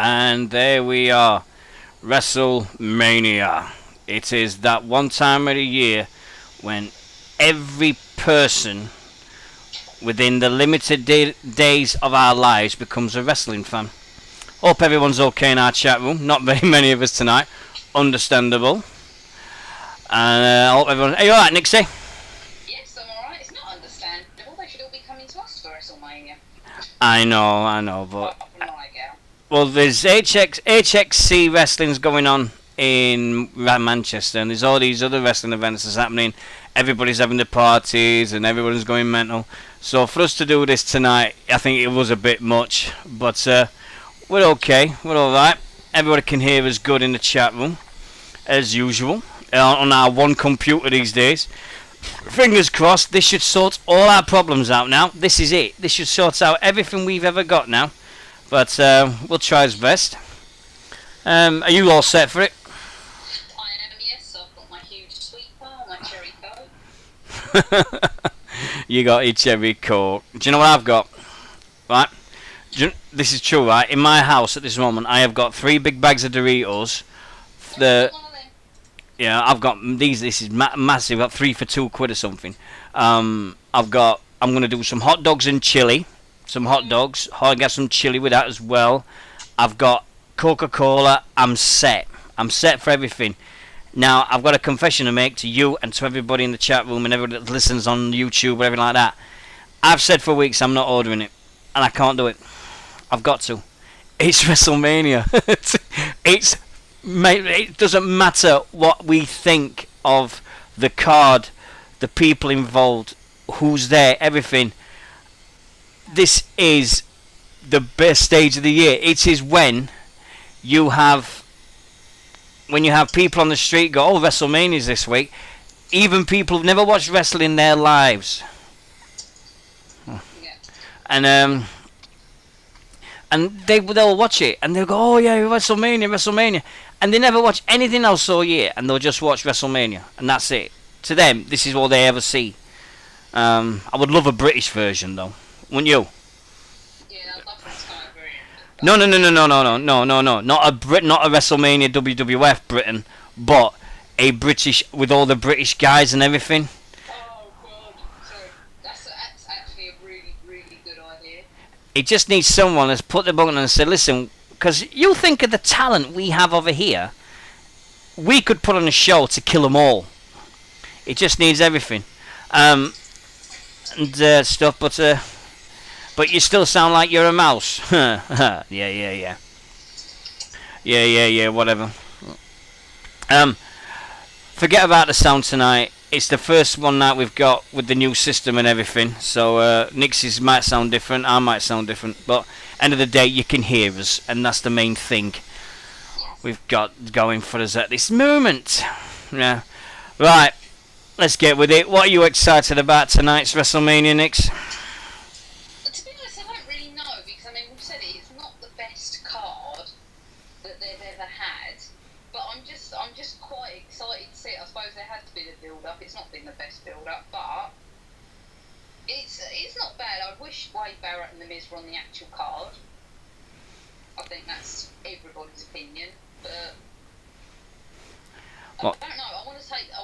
And there we are, Wrestlemania. It is that one time of the year when every person within the limited days of our lives becomes a wrestling fan. Hope everyone's okay in our chat room. Not very many of us tonight. Understandable. And I hope everyone... Are you alright, Nixy? Yes, I'm alright. It's not understandable. They should all be coming to us for WrestleMania. I know, but... Girl. Well, there's HXC wrestling's going on in Manchester, and there's all these other wrestling events that's happening. Everybody's having the parties, and everybody's going mental. So for us to do this tonight, I think it was a bit much, but we're okay. We're alright. Everybody can hear us good in the chat room, as usual, on our one computer these days. Fingers crossed, this should sort all our problems out now. This is it. This should sort out everything we've ever got now. But we'll try our best. Are you all set for it? I am, yes. I've got my huge sweeper, my cherry coke. You got your cherry coke. Do you know what I've got? Right? This is true, right? In my house at this moment, I have got 3 big bags of Doritos. Yeah, I've got these. This is massive. I've got 3 for £2 or something. I'm gonna do some hot dogs and chili. Some hot dogs. I got some chili with that as well. I've got Coca-Cola. I'm set. I'm set for everything. Now I've got a confession to make to you and to everybody in the chat room and everybody that listens on YouTube or everything like that. I've said for weeks I'm not ordering it, and I can't do it. I've got to. It's WrestleMania. It doesn't matter what we think of the card, the people involved, who's there, everything. This is the best stage of the year. It is when you have people on the street go, "Oh, WrestleMania's this week." Even people who've never watched wrestling in their lives, and they'll watch it and they'll go, "Oh yeah, WrestleMania," and they never watch anything else all year, and they'll just watch WrestleMania, and that's it. To them, this is all they ever see. I would love a British version though. Wouldn't you? Yeah, I'd love that Sky version. No. Not a WrestleMania WWF Britain, but a British with all the British guys and everything. Oh god, sorry. That's actually a really, really good idea. It just needs someone that's put the button and said, "Listen," because you think of the talent we have over here. We could put on a show to kill them all. It just needs everything, and stuff, but you still sound like you're a mouse. Yeah, whatever. Forget about the sound tonight. It's the first one that we've got with the new system and everything. So Nixie's might sound different, I might sound different, but end of the day you can hear us, and that's the main thing we've got going for us at this moment. Yeah. Right, let's get with it. What are you excited about tonight's WrestleMania, Nix? To be honest, I don't really know, because I mean, we've said it's not the best card that they've ever had, but I'm just quite excited to see it. I suppose there has been a build-up. It's not been the best build-up, but it's not bad. I wish Wade Barrett and The Miz were on the actual card. I think that's everybody's opinion, but I don't know. I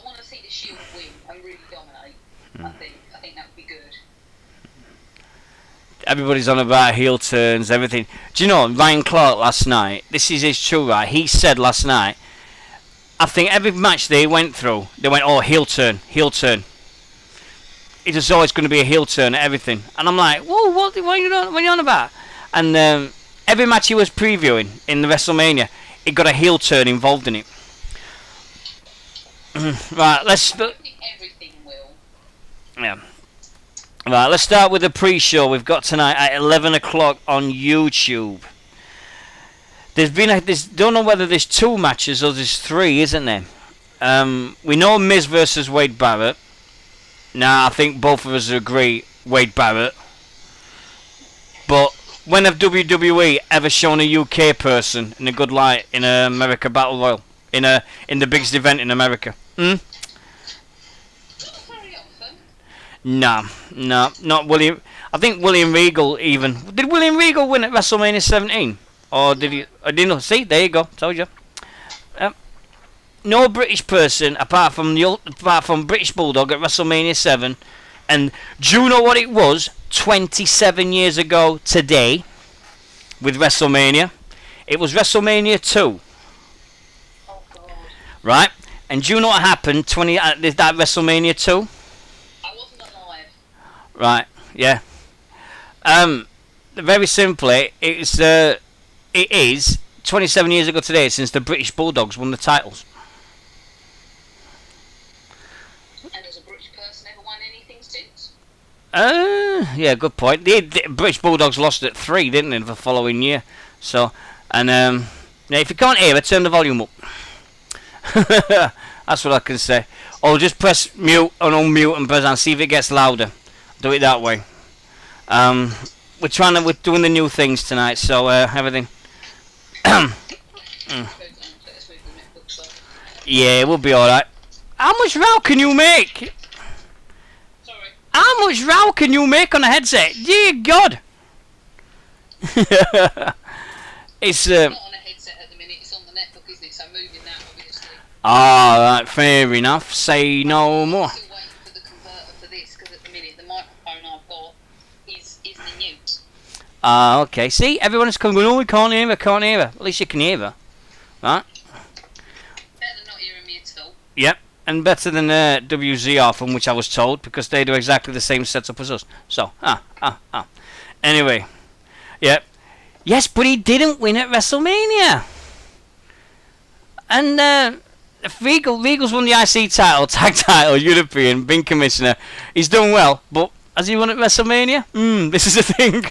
want to see the Shield win and really dominate. I think that would be good. Everybody's on about heel turns, everything. Do you know, Ryan Clark last night, this is his true, right? He said last night, I think every match they went through, they went, "Oh, heel turn. It is always going to be a heel turn at everything." And I'm like, "Whoa, what are you on about?" And every match he was previewing in the WrestleMania, it got a heel turn involved in it. Right, let's... I think everything will. Yeah. Right, let's start with the pre-show we've got tonight at 11 o'clock on YouTube. Don't know whether there's 2 matches or there's 3, isn't there? We know Miz versus Wade Barrett. Now, I think both of us agree Wade Barrett. But when have WWE ever shown a UK person in a good light in a America Battle Royal? In the biggest event in America? Not very often. No, not William. I think William Regal even. Did William Regal win at WrestleMania 17? Or did he? I didn't know. See, there you go. Told you. Um, no British person apart from British Bulldog at WrestleMania 7. And do you know what it was 27 years ago today with WrestleMania? It was WrestleMania 2. Oh God. Right? And do you know what happened at that WrestleMania 2? I wasn't alive. Right, yeah. Very simply, it is 27 years ago today since the British Bulldogs won the titles. And has a British person ever won anything since? Yeah, good point. The British Bulldogs lost at 3, didn't they, the following year? So, and yeah, if you can't hear it, turn the volume up. That's what I can say. Or just press mute and unmute and press and see if it gets louder. Do it that way. We're doing the new things tonight, so everything. Yeah, we'll be alright. How much row can you make? Sorry. How much row can you make on a headset? Dear God! It's Not on a headset at the minute, it's on the netbook, isn't it? So moving that, obviously. Alright, fair enough. Say no more. I'm still waiting for the converter for this, because at the minute the microphone I've got is the mute. Okay. See, everyone's coming going, oh, we can't hear her, can't hear her. At least you can hear her. Right? Better than not hearing me at all. Yep. And better than WZR, from which I was told, because they do exactly the same setup as us. So, Anyway. Yep. Yes, but he didn't win at WrestleMania. And Regal's won the IC title, tag title, European, been commissioner. He's done well, but has he won at WrestleMania? This is the thing.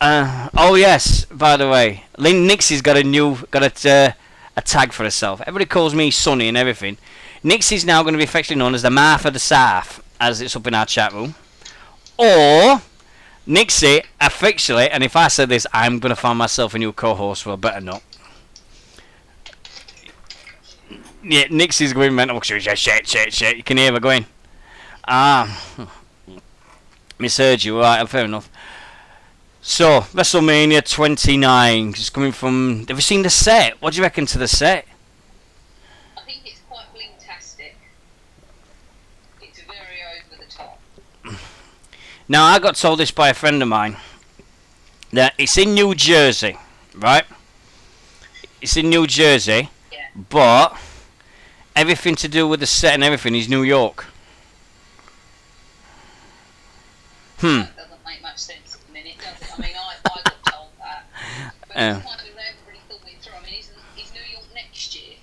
Oh yes, by the way, Nixy's got a tag for herself. Everybody calls me Sonny and everything. Nixy's now going to be affectionately known as the Martha of the South, as it's up in our chat room. Or Nixy, officially, and if I said this, I'm going to find myself a new co-host, well, better not. Yeah, Nixie's going mental. Shit. You can hear her going. Misheard you, right, fair enough. So, WrestleMania 29 is coming from... Have you seen the set? What do you reckon to the set? I think it's quite bling-tastic. It's very over the top. Now, I got told this by a friend of mine. That it's in New Jersey, right? It's in New Jersey, Yeah. but everything to do with the set and everything is New York. That doesn't make much sense at the minute, does it? I mean, I got told that. But it's kind of everybody thought it through. I mean, is New York next year?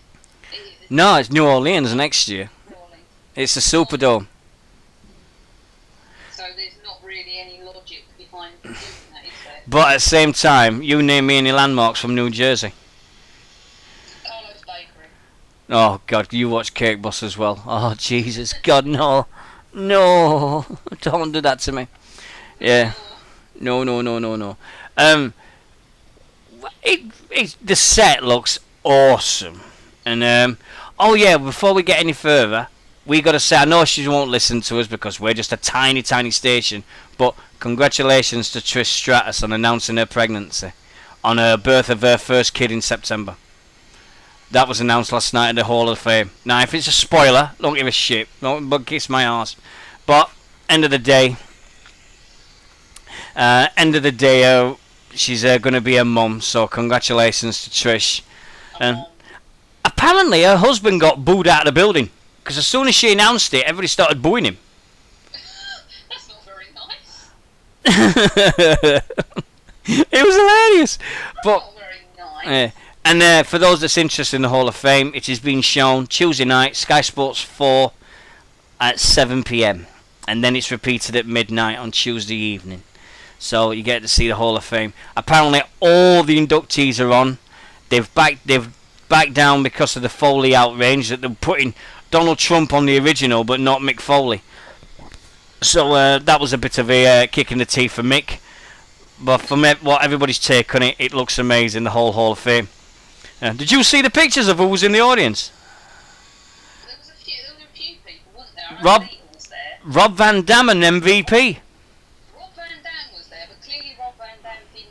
No, it's New Orleans next year. Rolling. It's the Superdome. So there's not really any logic behind doing that, is there? But at the same time, you name me any landmarks from New Jersey. Carlos Bakery. Oh God, you watch Cake Boss as well. Oh Jesus, God no, don't do that to me. Yeah, no. The set looks awesome, and oh yeah, before we get any further, we got to say, I know she won't listen to us because we're just a tiny station, but congratulations to Trish Stratus on announcing her pregnancy, on her birth of her first kid in September. That was announced last night at the Hall of Fame. Now, if it's a spoiler, don't give a shit. Don't kiss my arse. But end of the day, she's going to be a mum. So congratulations to Trish. And apparently, her husband got booed out of the building because as soon as she announced it, everybody started booing him. That's not very nice. It was hilarious. But Not very nice. and for those that's interested in the Hall of Fame, it is being shown Tuesday night, Sky Sports 4 at 7 p.m. And then it's repeated at midnight on Tuesday evening. So you get to see the Hall of Fame. Apparently all the inductees are on. They've backed down because of the Foley outrage that they're putting Donald Trump on the original but not Mick Foley. So that was a bit of a kick in the teeth for Mick. But from what everybody's take on it, it looks amazing, the whole Hall of Fame. Did you see the pictures of who was in the audience? There was a few people, wasn't there? Rob- Nathan was there. Rob Van Dam and MVP. Rob Van Dam was there, but clearly Rob Van Dam didn't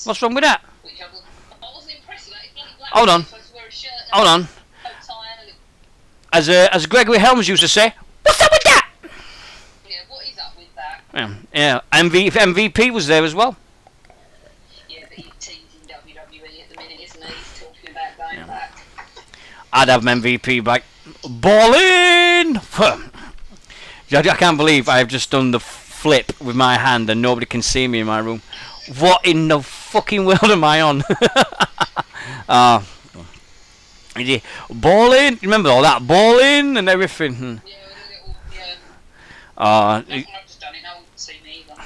What's wrong with that? Which I wasn't impressed with. Like, black Hold on. supposed to wear a shirt and Hold on. a tie and a little... As Gregory Helms used to say, what's up with that? Yeah, what is up with that? Yeah. MVP was there as well. Yeah, but he's teasing WWE at the minute, isn't he? He's talking about going back. I'd have my MVP back. Ballin'! I can't believe I've just done the flip with my hand and nobody can see me in my room. What in the fucking world am I on? Ballin'! Remember all that? Ballin' and everything. Yeah, with a little, yeah. Uh, I've just done it, no one can see me either.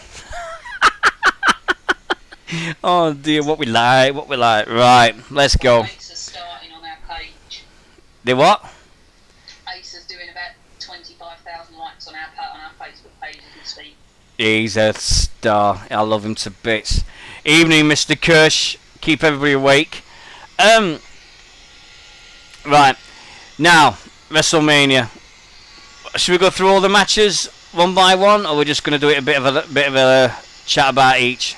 oh dear, what we like. Right, let's go. Ace is starting on our page. They what? Ace is doing about 25,000 likes on our Facebook page as we speak. He's a star. I love him to bits. Evening, Mr. Kirsch. Keep everybody awake. Right. Now, WrestleMania. Should we go through all the matches one by one, or we're just going to do it a bit of a chat about each?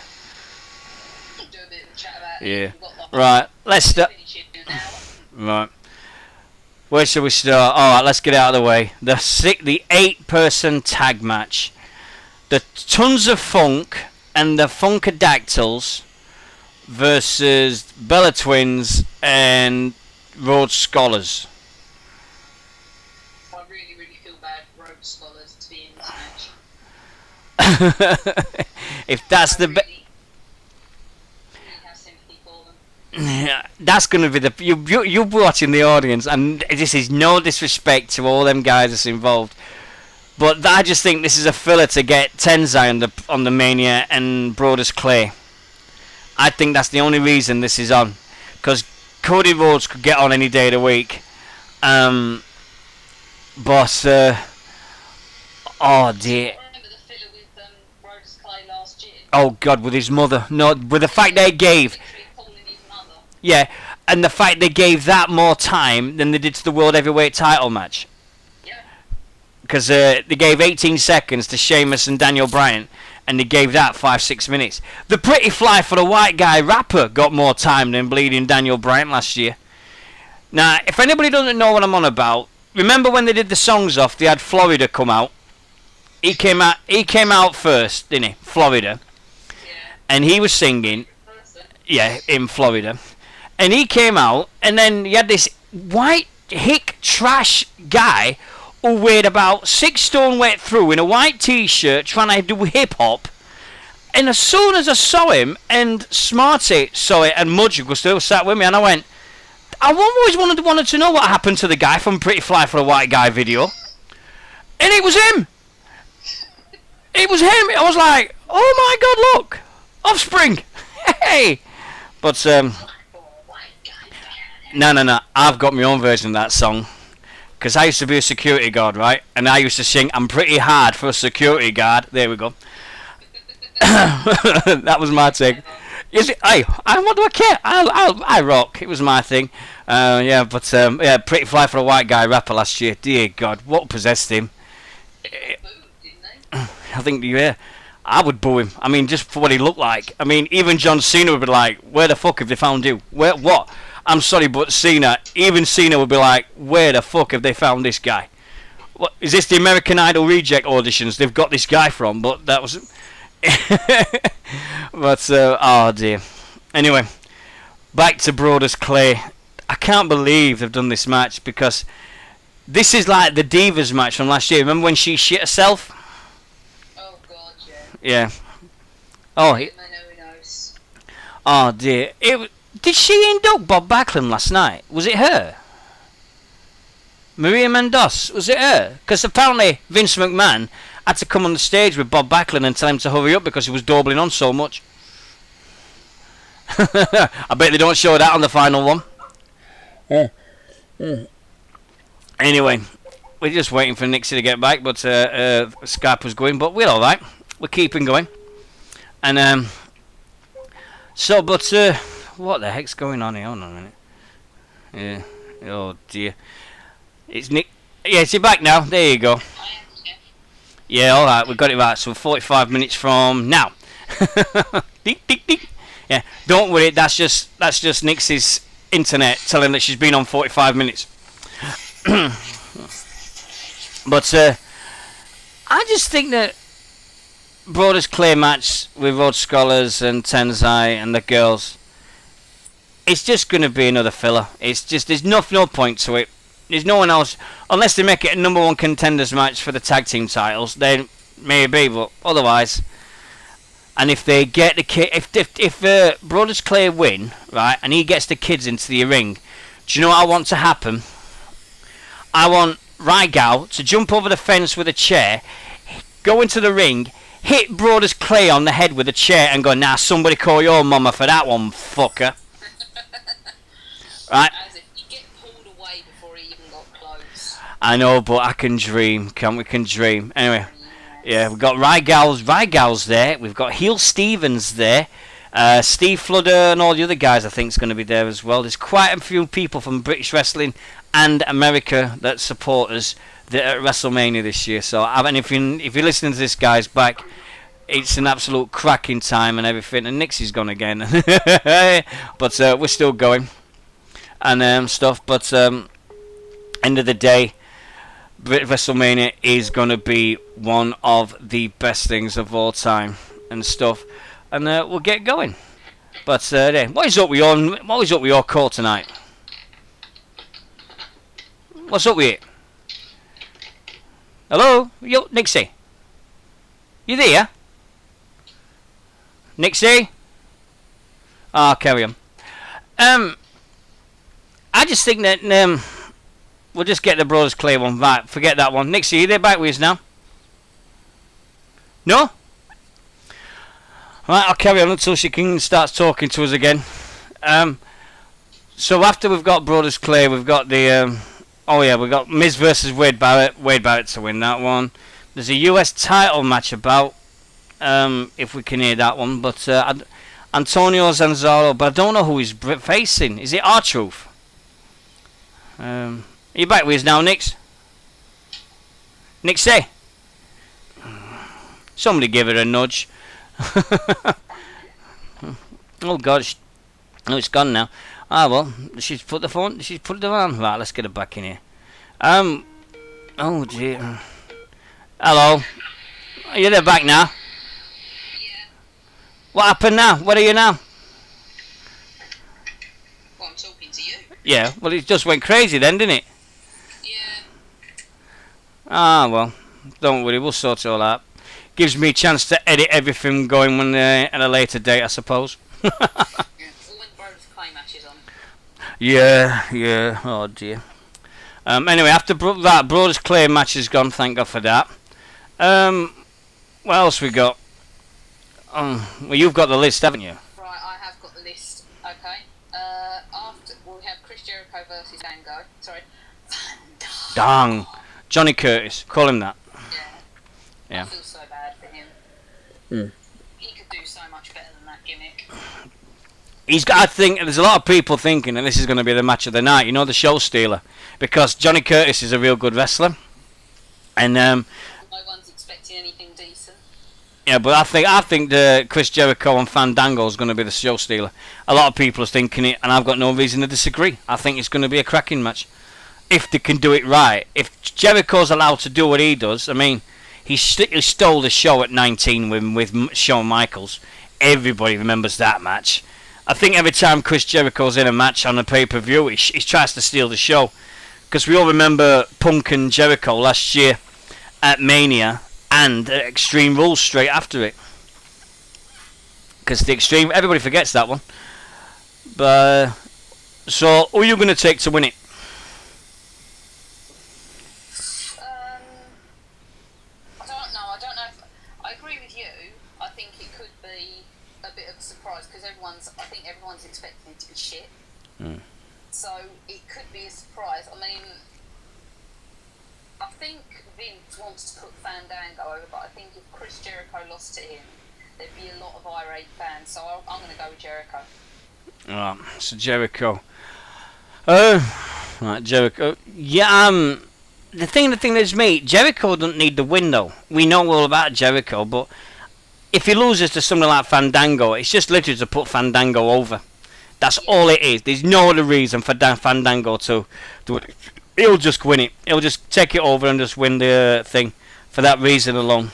Do a bit of a chat about Yeah. it. We've got Right. Let's start. finish it in an hour. Right. Where shall we start? All right. Let's get out of the way. The 8-person tag match. The Tons of Funk and the Funkadactyls versus Bella Twins and Rhodes Scholars. I really, really feel bad for Rhodes Scholars to be in this match. If that's the really have sympathy for them. that's going to be the you're watching the audience, and this is no disrespect to all them guys that's involved, but I just think this is a filler to get Tenzai on the Mania and Brodus Clay. I think that's the only reason this is on, because Cody Rhodes could get on any day of the week, but oh dear. Remember the filler with Rhodes Clay last year? Oh God, with his mother. No, with the fact they gave, Literally calling his mother. yeah, and the fact they gave that more time than they did to the World Heavyweight title match. Yeah. Because they gave 18 seconds to Sheamus and Daniel Bryan, and they gave that 5-6 minutes. The Pretty Fly for the White Guy rapper got more time than Bleeding Daniel Bryan last year. Now, if anybody doesn't know what I'm on about, remember when they did the songs off, they had Florida come out. He came out first, didn't he? Florida. Yeah. And he was singing, Person. yeah, in Florida. And he came out, and then you had this white hick trash guy who weighed about 6 stone wet through in a white t-shirt trying to do hip hop. And as soon as I saw him, and Smarty saw it, and Mudge was still sat with me, and I went, I've always wanted to know what happened to the guy from Pretty Fly for a White Guy video. And it was him. It was him. I was like, oh my God, look, Offspring. Hey. But no. I've got my own version of that song. Because I used to be a security guard, right? And I used to sing, I'm pretty hard for a security guard. There we go. That was my thing. Is it? Hey, what do I care? I rock. It was my thing. Yeah, but yeah, Pretty Fly for a White Guy rapper last year. Dear God, what possessed him? Booed, didn't they? I think, yeah, I would boo him. I mean, just for what he looked like. I mean, even John Cena would be like, where the fuck have they found you? Where, what? I'm sorry, but even Cena would be like, where the fuck have they found this guy? What, is this the American Idol reject auditions they've got this guy from? But that was... But, oh dear. Anyway, back to Brodus Clay. I can't believe they've done this match, because this is like the Divas match from last year. Remember when she shit herself? Oh God, yeah. Yeah. Oh, oh dear. Did she induct Bob Backlund last night? Was it her? Maria Mendoza? Was it her? Because apparently Vince McMahon had to come on the stage with Bob Backlund and tell him to hurry up because he was doubling on so much. I bet they don't show that on the final one. Anyway, we're just waiting for Nixy to get back, but Skype was going, but we're alright. We're keeping going. And, so, but, what the heck's going on here? Hold on a minute. Yeah. Oh dear. It's Nick. Yeah, is he back now? There you go. Yeah, alright, we got it right. So 45 minutes from now. Deek, deek, deek. Yeah, don't worry. That's just Nixie's internet telling that she's been on 45 minutes. But I just think that Brodus Clay match with Road Scholars and Tenzai and the girls, it's just going to be another filler. It's just there's no point to it. There's no one else unless they make it a number one contenders match for the tag team titles. Then maybe, but otherwise. And if they get the kid, if Brodus Clay win, right, and he gets the kids into the ring, do you know what I want to happen? I want Rygal to jump over the fence with a chair, go into the ring, hit Brodus Clay on the head with a chair, and go, "Nah, somebody call your mama for that one, fucker." Right? As if you get pulled away before he even got close. I know, but I can dream. We can dream. Anyway. Yeah, we've got Rygal's there. We've got Heel Stevens there. Steve Fludder and all the other guys I think is going to be there as well. There's quite a few people from British Wrestling and America that support us at WrestleMania this year. So, and if you're listening to this, guys, back, it's an absolute cracking time and everything. And Nixie's gone again. But we're still going. And stuff. But end of the day, WrestleMania is going to be one of the best things of all time and stuff, and we'll get going. But what is up with your call tonight? What's up with it? Hello, yo, Nixie. You there, Nixie? Ah, carry on. I just think that we'll just get the Brodus Clay one. Right, forget that one. Nixie, are you there back with us now? No? Right, I'll carry on until she can start talking to us again. So after we've got Brodus Clay, we've got the... we've got Miz versus Wade Barrett. Wade Barrett to win that one. There's a US title match about, if we can hear that one. But Antonio Zanzaro, but I don't know who he's facing. Is it R-Truth? Are you back with us now, Nix? Nixie? Somebody give her a nudge. Oh God, it's gone now. Ah well, she's put it on. Right, let's get her back in here. Oh dear. Hello. Are you there back now? Yeah. What happened now? Where are you now? Well, I'm talking to you. Yeah, well it just went crazy then, didn't it? Yeah. Ah well, don't worry, we'll sort it all out. Gives me a chance to edit everything going when at a later date, I suppose. Yeah. Or when Brodus Clay match is on. Yeah. Oh dear. Anyway, after that, Brodus Clay match is gone. Thank God for that. What else we got? Well, you've got the list, haven't you? Right, I have got the list. Okay. After we have Chris Jericho versus Dango. Sorry. Dang. Johnny Curtis. Call him that. Yeah. I feel so bad for him. He could do so much better than that gimmick. I think there's a lot of people thinking that this is going to be the match of the night. You know, the show stealer, because Johnny Curtis is a real good wrestler, and no one's expecting anything decent. Yeah, but I think the Chris Jericho and Fandango is going to be the show stealer. A lot of people are thinking it, and I've got no reason to disagree. I think it's going to be a cracking match if they can do it right. If Jericho's allowed to do what he does, I mean, he stole the show at 19 with Shawn Michaels. Everybody remembers that match. I think every time Chris Jericho's in a match on a pay-per-view, he tries to steal the show. Because we all remember Punk and Jericho last year at Mania and Extreme Rules straight after it. Because the Extreme, everybody forgets that one. But so, who are you going to take to win it? I don't know. I agree with you. I think it could be a bit of a surprise because I think everyone's expecting it to be shit. So it could be a surprise. I mean, I think Vince wants to put Fandango over, but I think if Chris Jericho lost to him, there'd be a lot of irate fans. So I'm going to go with Jericho. So Jericho. Right, Jericho. Yeah, the thing is, mate, Jericho doesn't need the win though. We know all about Jericho, but if he loses to something like Fandango, it's just literally to put Fandango over. That's all it is. There's no other reason for Fandango to do it. He'll just win it. He'll just take it over and just win the thing for that reason alone.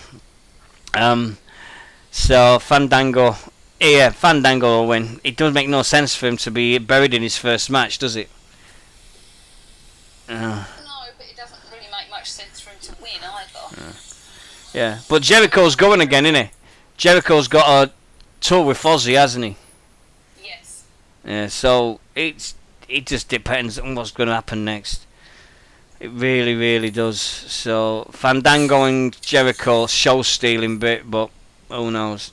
So Fandango, yeah, Fandango will win. It doesn't make no sense for him to be buried in his first match, does it? No, but it doesn't really make much sense for him to win either. Yeah, but Jericho's going again, isn't he? Jericho's got a tour with Fozzy, hasn't he? Yes. Yeah, so it just depends on what's going to happen next. It really, really does. So Fandango and Jericho show stealing bit, but who knows?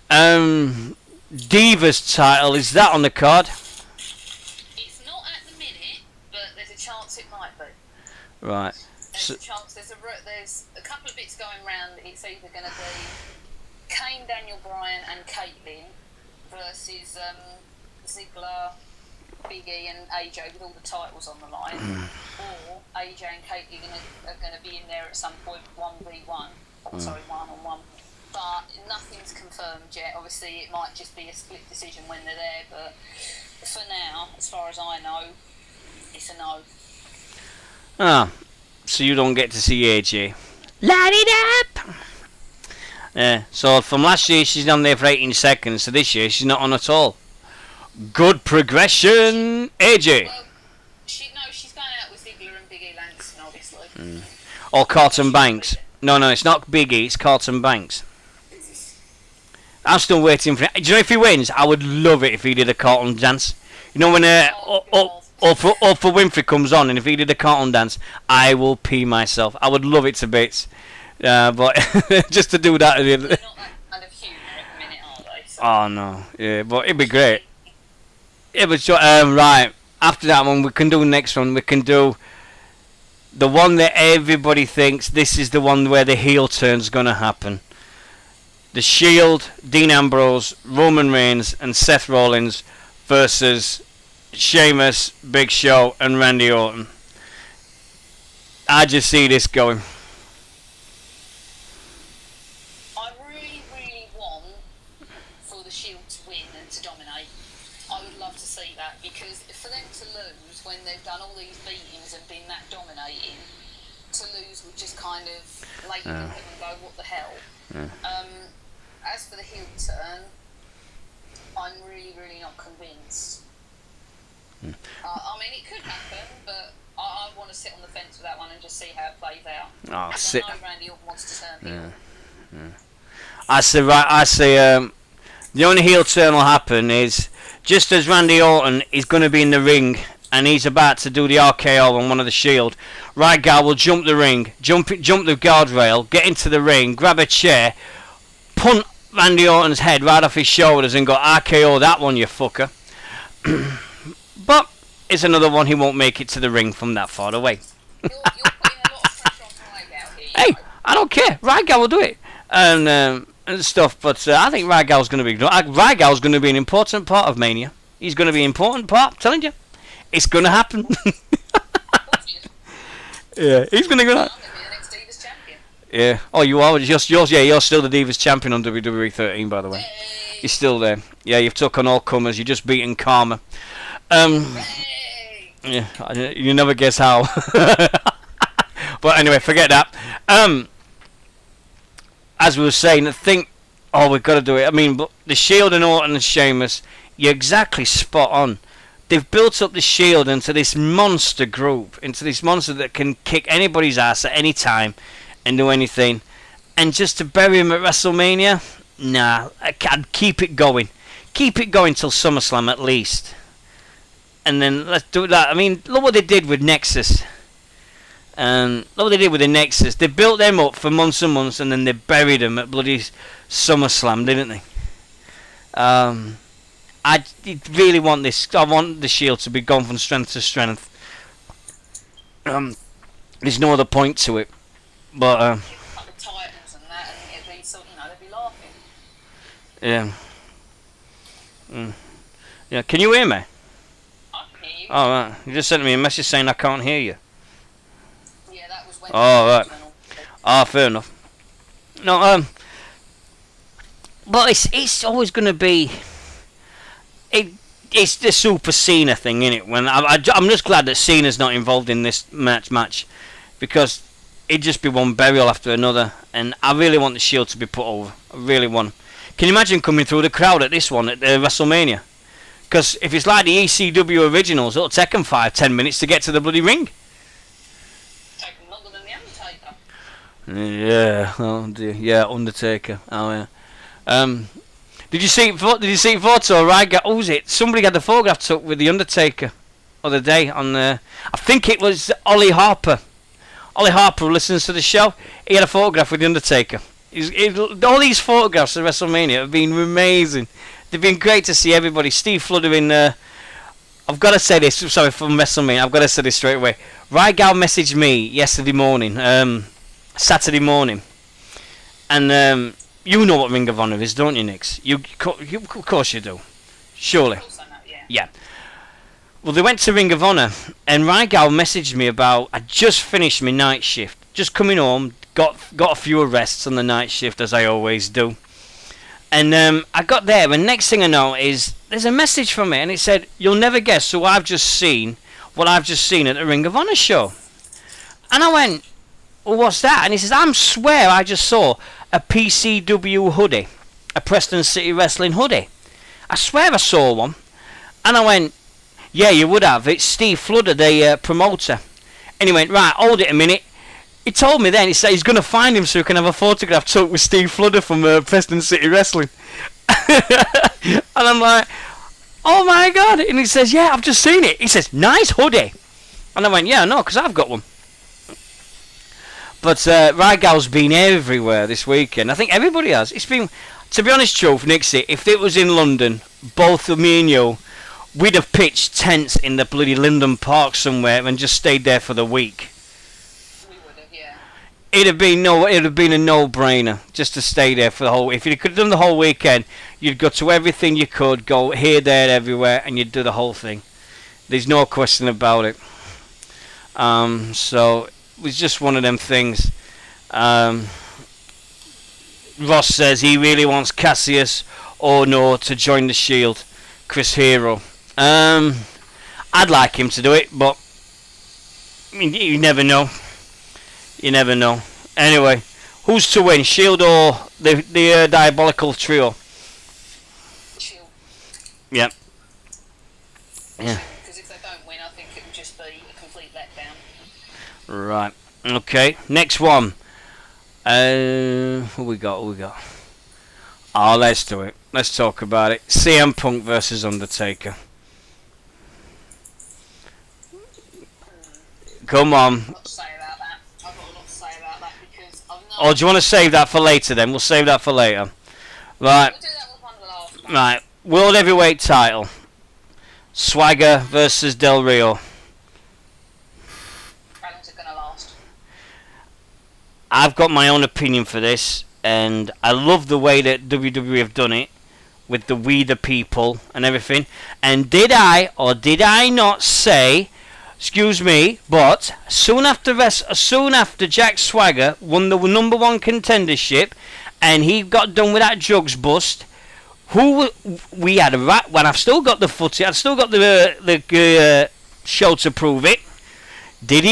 Divas title, is that on the card? It's not at the minute, but there's a chance it might be. Right. There's a chance. There's a couple of bits going round. It's either going to be Kane, Daniel Bryan, and Caitlyn versus Ziggler, Big E, and AJ with all the titles on the line, or AJ and Caitlyn are going to be in there at some point, 1v1. Sorry, 1-on-1. But nothing's confirmed yet. Obviously, it might just be a split decision when they're there. But for now, as far as I know, it's a no. Ah, so you don't get to see AJ. Light it up! Yeah, so from last year she's on there for 18 seconds, so this year she's not on at all. Good progression, AJ. Well, she's going out with Ziggler and Big E Langston, obviously. Or Carlton Banks. No, it's not Big E, it's Carlton Banks. I'm still waiting for it. Do you know if he wins? I would love it if he did a Carlton dance. You know when Oprah Winfrey comes on, and if he did a Carlton dance, I will pee myself. I would love it to bits. But just to do that. They're not that kind of humour at the minute, are they? So. Oh no, yeah, but it'd be great. Yeah, but right after that one, we can do the next one. We can do the one that everybody thinks this is the one where the heel turn's gonna happen. The Shield, Dean Ambrose, Roman Reigns, and Seth Rollins versus Sheamus, Big Show, and Randy Orton. I just see this going. I really, really want for the Shield to win and to dominate. I would love to see that, because for them to lose when they've done all these beatings and been that dominating, to lose would just kind of make you look at them and go, what the hell? As for the heel turn, I'm really, really not convinced. I mean, it could happen, but I want to sit on the fence with that one and just see how it plays out. I know Randy Orton wants to turn heel. I say, the only heel turn will happen is just as Randy Orton is going to be in the ring and he's about to do the RKO on one of the Shield. Right guy will jump the ring, jump the guardrail, get into the ring, grab a chair, punt Randy Orton's head right off his shoulders and go RKO that one, you fucker. But it's another one, he won't make it to the ring from that far away. You're putting a lot of pressure on Rygal here. Hey, I don't care. Rygal will do it and stuff. But I think Rygal's going to be an important part of Mania. He's going to be an important part. I'm telling you, it's going to happen. Yeah, he's going to go. Yeah. Oh, you are. You're still the Divas champion on WWE 13, by the way. Hey. You're still there. Yeah, you've took on all comers. You're just beating Karma. Hey. Yeah, you never guess how. But anyway, forget that. As we were saying, I think. Oh, we've got to do it. I mean, but the Shield and Orton and Sheamus, you're exactly spot on. They've built up the Shield into this monster group, into this monster that can kick anybody's ass at any time and do anything, and just to bury him at WrestleMania, nah, I'd keep it going till SummerSlam at least, and then let's do that. I mean, look what they did with Nexus, and look what they did with the Nexus. They built them up for months and months, and then they buried them at bloody SummerSlam, didn't they? I really want this. I want the Shield to be gone from strength to strength. There's no other point to it. But the Titans and that, and it'd be sort, they'd be laughing. Yeah. Yeah. Can you hear me? I can hear you. Oh right. You just sent me a message saying I can't hear you. Yeah, that was when. Oh right. Ah, fair enough. No. But it's always going to be it's the Super Cena thing, isn't it? When I'm just glad that Cena's not involved in this match because it'd just be one burial after another, and I really want the Shield to be put over. I really want. Can you imagine coming through the crowd at this one at WrestleMania? Because if it's like the ECW originals, it'll take them 5-10 minutes to get to the bloody ring. Take them longer than the Undertaker. Yeah, oh dear. Yeah, Undertaker. Oh yeah. Did you see photo? Right, who was it? Somebody had the photograph took with the Undertaker other day on the. I think it was Ollie Harper. Ollie Harper, who listens to the show, he had a photograph with the Undertaker. All these photographs of WrestleMania have been amazing. They've been great to see everybody. Steve Fludder in. I've got to say this. Sorry, from WrestleMania, I've got to say this straight away. Rygal messaged me yesterday morning, Saturday morning, and you know what Ring of Honor is, don't you, Nix? You of course you do. Surely. Of course I know, yeah. Yeah. Well, they went to Ring of Honor, and Rygal messaged me about. I just finished my night shift, just coming home, got a few arrests on the night shift as I always do, and I got there, and next thing I know is there's a message from me, and it said, "You'll never guess who I've just seen. What I've just seen at the Ring of Honor show," and I went, "Well, what's that?" And he says, "I swear I just saw a PCW hoodie, a Preston City Wrestling hoodie. I swear I saw one," and I went. Yeah, you would have. It's Steve Fludder, the promoter. And he went, right, hold it a minute. He told me then, he said he's going to find him so he can have a photograph took with Steve Fludder from Preston City Wrestling. And I'm like, oh my God. And he says, yeah, I've just seen it. He says, nice hoodie. And I went, yeah, no, because I've got one. But Rygal's been everywhere this weekend. I think everybody has. It's been, to be honest, truth, Nixie, if it was in London, both of me and you, we'd have pitched tents in the bloody Linden Park somewhere and just stayed there for the week. We would have, yeah. It'd have been a no-brainer just to stay there for the whole. If you could have done the whole weekend, you'd go to everything you could, go here, there, everywhere, and you'd do the whole thing. There's no question about it. So it was just one of them things. Ross says he really wants Cassius or no to join the Shield. Chris Hero. I'd like him to do it, but I mean, you never know. You never know. Anyway, who's to win, Shield or the Diabolical Trio? Shield. Yep. Yeah. Because if they don't win, I think it will just be a complete letdown. Right. Okay. Next one. Who we got? Oh, let's do it. Let's talk about it. CM Punk versus Undertaker. Come on. I've got a lot to say about that. Because I've not... Oh, do you want to save that for later then? We'll save that for later. Right. We'll do that with one of the last ones. Right. World Heavyweight title. Swagger versus Del Rio. How long's it going to last? I've got my own opinion for this, and I love the way that WWE have done it with the We the People and everything. And did I or did I not say, excuse me, but soon after Jack Swagger won the number one contendership and he got done with that drugs bust, we had a rat when I've still got the footage, I've still got the show to prove it.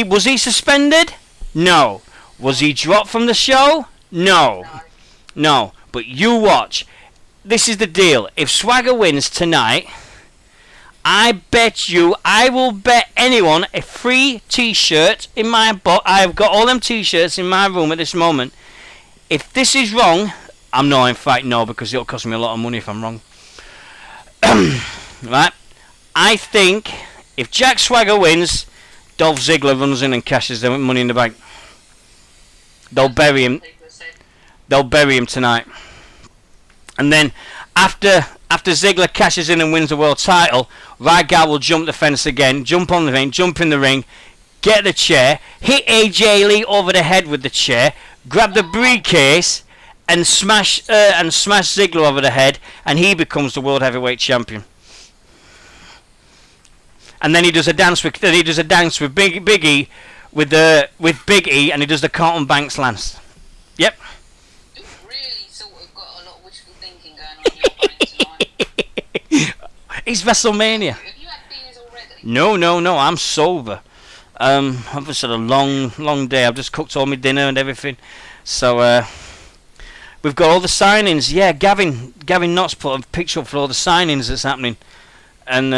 Was he suspended? No. Was he dropped from the show? No. But you watch. This is the deal. If Swagger wins tonight, I bet you, I will bet anyone a free t-shirt in my box. I've got all them t-shirts in my room at this moment. If this is wrong, in fact, no, because it'll cost me a lot of money if I'm wrong. Right? I think if Jack Swagger wins, Dolph Ziggler runs in and cashes the money in the bank. They'll bury him. They'll bury him tonight. And then after Ziggler cashes in and wins the world title, Rygal will jump the fence again, jump on the ring, jump in the ring, get the chair, hit AJ Lee over the head with the chair, grab the briefcase, and smash Ziggler over the head, and he becomes the world heavyweight champion. And then he does a dance with Big E, with Big E, and he does the Carlton Banks lance. Yep. You've really sort of got a lot of wishful thinking It's WrestleMania. Have you had beers already? No. I'm sober. I've just had a long day. I've just cooked all my dinner and everything. So we've got all the signings. Yeah, Gavin Knott's put a picture up for all the signings that's happening. And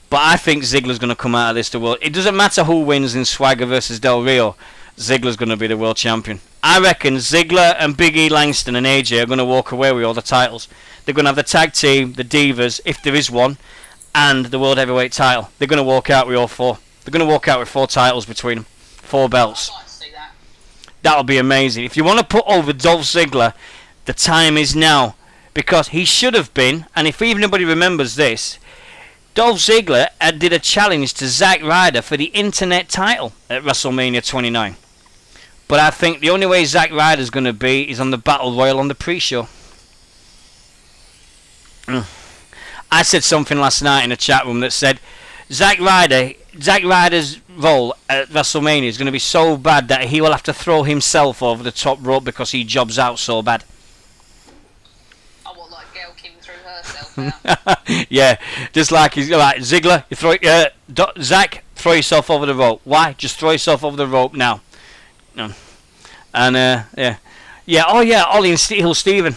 but I think Ziggler's going to come out of this the world. It doesn't matter who wins in Swagger versus Del Rio. Ziggler's going to be the world champion. I reckon Ziggler and Big E Langston and AJ are going to walk away with all the titles. They're going to have the tag team, the Divas, if there is one, and the World Heavyweight title. They're going to walk out with all four. They're going to walk out with 4 titles between them. 4 belts. I'd like to see that. That'll be amazing. If you want to put over Dolph Ziggler, the time is now. Because he should have been, and if anybody remembers this, Dolph Ziggler did a challenge to Zack Ryder for the Internet title at WrestleMania 29. But I think the only way Zack Ryder's going to be is on the Battle Royal on the pre-show. I said something last night in a chat room that said Zack Ryder's role at WrestleMania is going to be so bad that he will have to throw himself over the top rope because he jobs out so bad. Yeah, just like he's like Ziggler, you throw Zack, throw yourself over the rope. Why? Just throw yourself over the rope now. No. And Ollie and Heel Steven.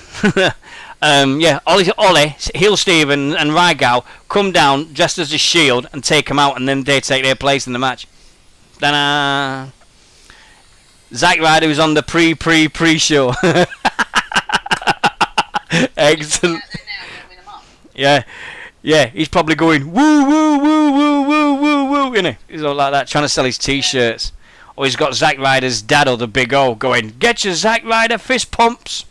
Ollie, Heel Steven and Rygal come down dressed as a Shield and take them out, and then they take their place in the match. Ta-da! Zack Ryder is on the pre-show. Excellent. Yeah, he's probably going woo woo woo woo woo woo woo, you know. He's all like that, trying to sell his T-shirts. Or he's got Zack Ryder's dad or the Big O going, get your Zack Ryder fist pumps.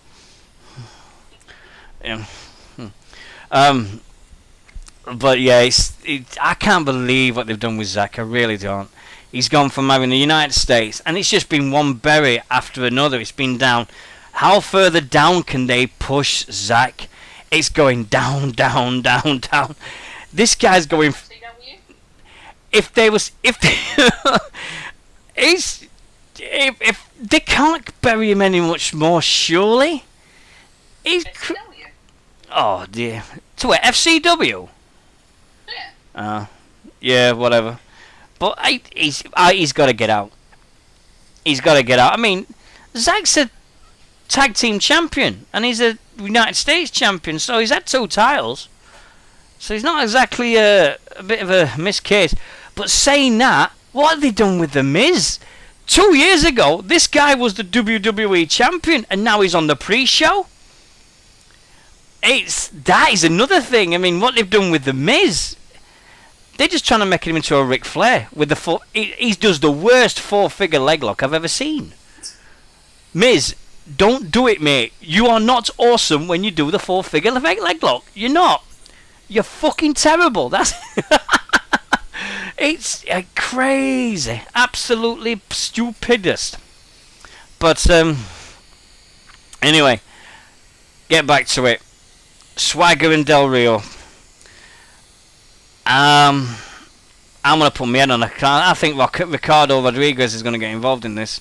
Yeah. But yeah, I can't believe what they've done with Zack. I really don't. He's gone from having the United States, and it's just been one berry after another. It's been down. How further down can they push Zack? It's going down. This guy's going. If they can't bury him any much more, surely. Oh dear. To where? FCW. Yeah. Yeah, whatever. But he's got to get out. He's got to get out. I mean, Zack's a tag team champion, and he's a United States champion, so he's had 2 titles. So he's not exactly a bit of a missed case. But saying that, what have they done with The Miz? 2 years ago, this guy was the WWE champion, and now he's on the pre-show. That is another thing. I mean, what they've done with The Miz, they're just trying to make him into a Ric Flair with the he does the worst 4-figure leg lock I've ever seen. Miz, don't do it, mate. You are not awesome when you do the 4-figure leg lock. You're not. You're fucking terrible. That's it's crazy, absolutely stupidest. But anyway, get back to it. Swagger and Del Rio. I'm gonna put my head on a car. I think Ricardo Rodriguez is gonna get involved in this.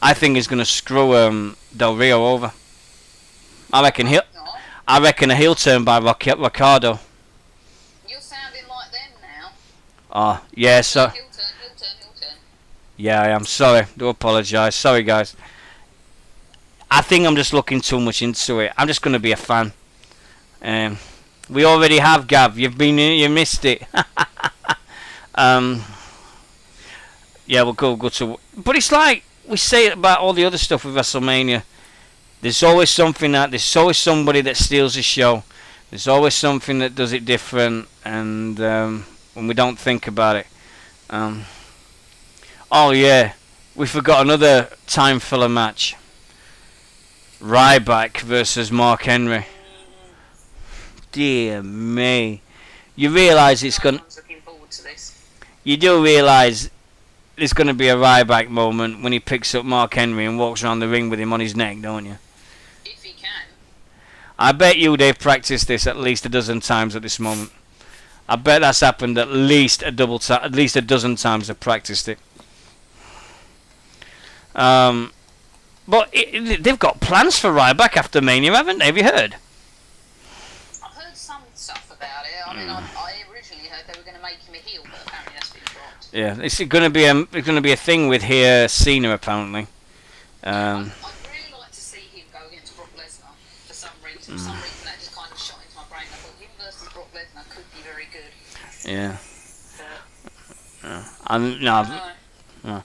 I think he's gonna screw Del Rio over. I reckon a heel turn by Ricardo. You're sounding like them now. Oh yeah, so. Heel turn. Yeah, I am sorry. Do apologise. Sorry, guys. I think I'm just looking too much into it. I'm just gonna be a fan. We already have, Gav. You missed it. Yeah, we'll go to. But it's like we say it about all the other stuff with WrestleMania. There's always there's always somebody that steals the show. There's always something that does it different, and when we don't think about it. Oh yeah, we forgot another time filler match. Ryback versus Mark Henry. Dear me. You realise it's going. Looking forward to this. You do realise there's going to be a Ryback moment when he picks up Mark Henry and walks around the ring with him on his neck, don't you? If he can. I bet you they've practiced this at least a dozen times at this moment. I bet that's happened at least a dozen times they've practiced it. But they've got plans for Ryback after Mania, haven't they? Have you heard? I've heard some stuff mean, I originally heard they were going to make him a heel, but apparently that's been dropped. Yeah, it's going to be a thing with here Cena apparently. I'd really like to see him go against Brock Lesnar for some reason. For some reason, that just kind of shot into my brain. I thought him versus Brock Lesnar could be very good. Yeah. No.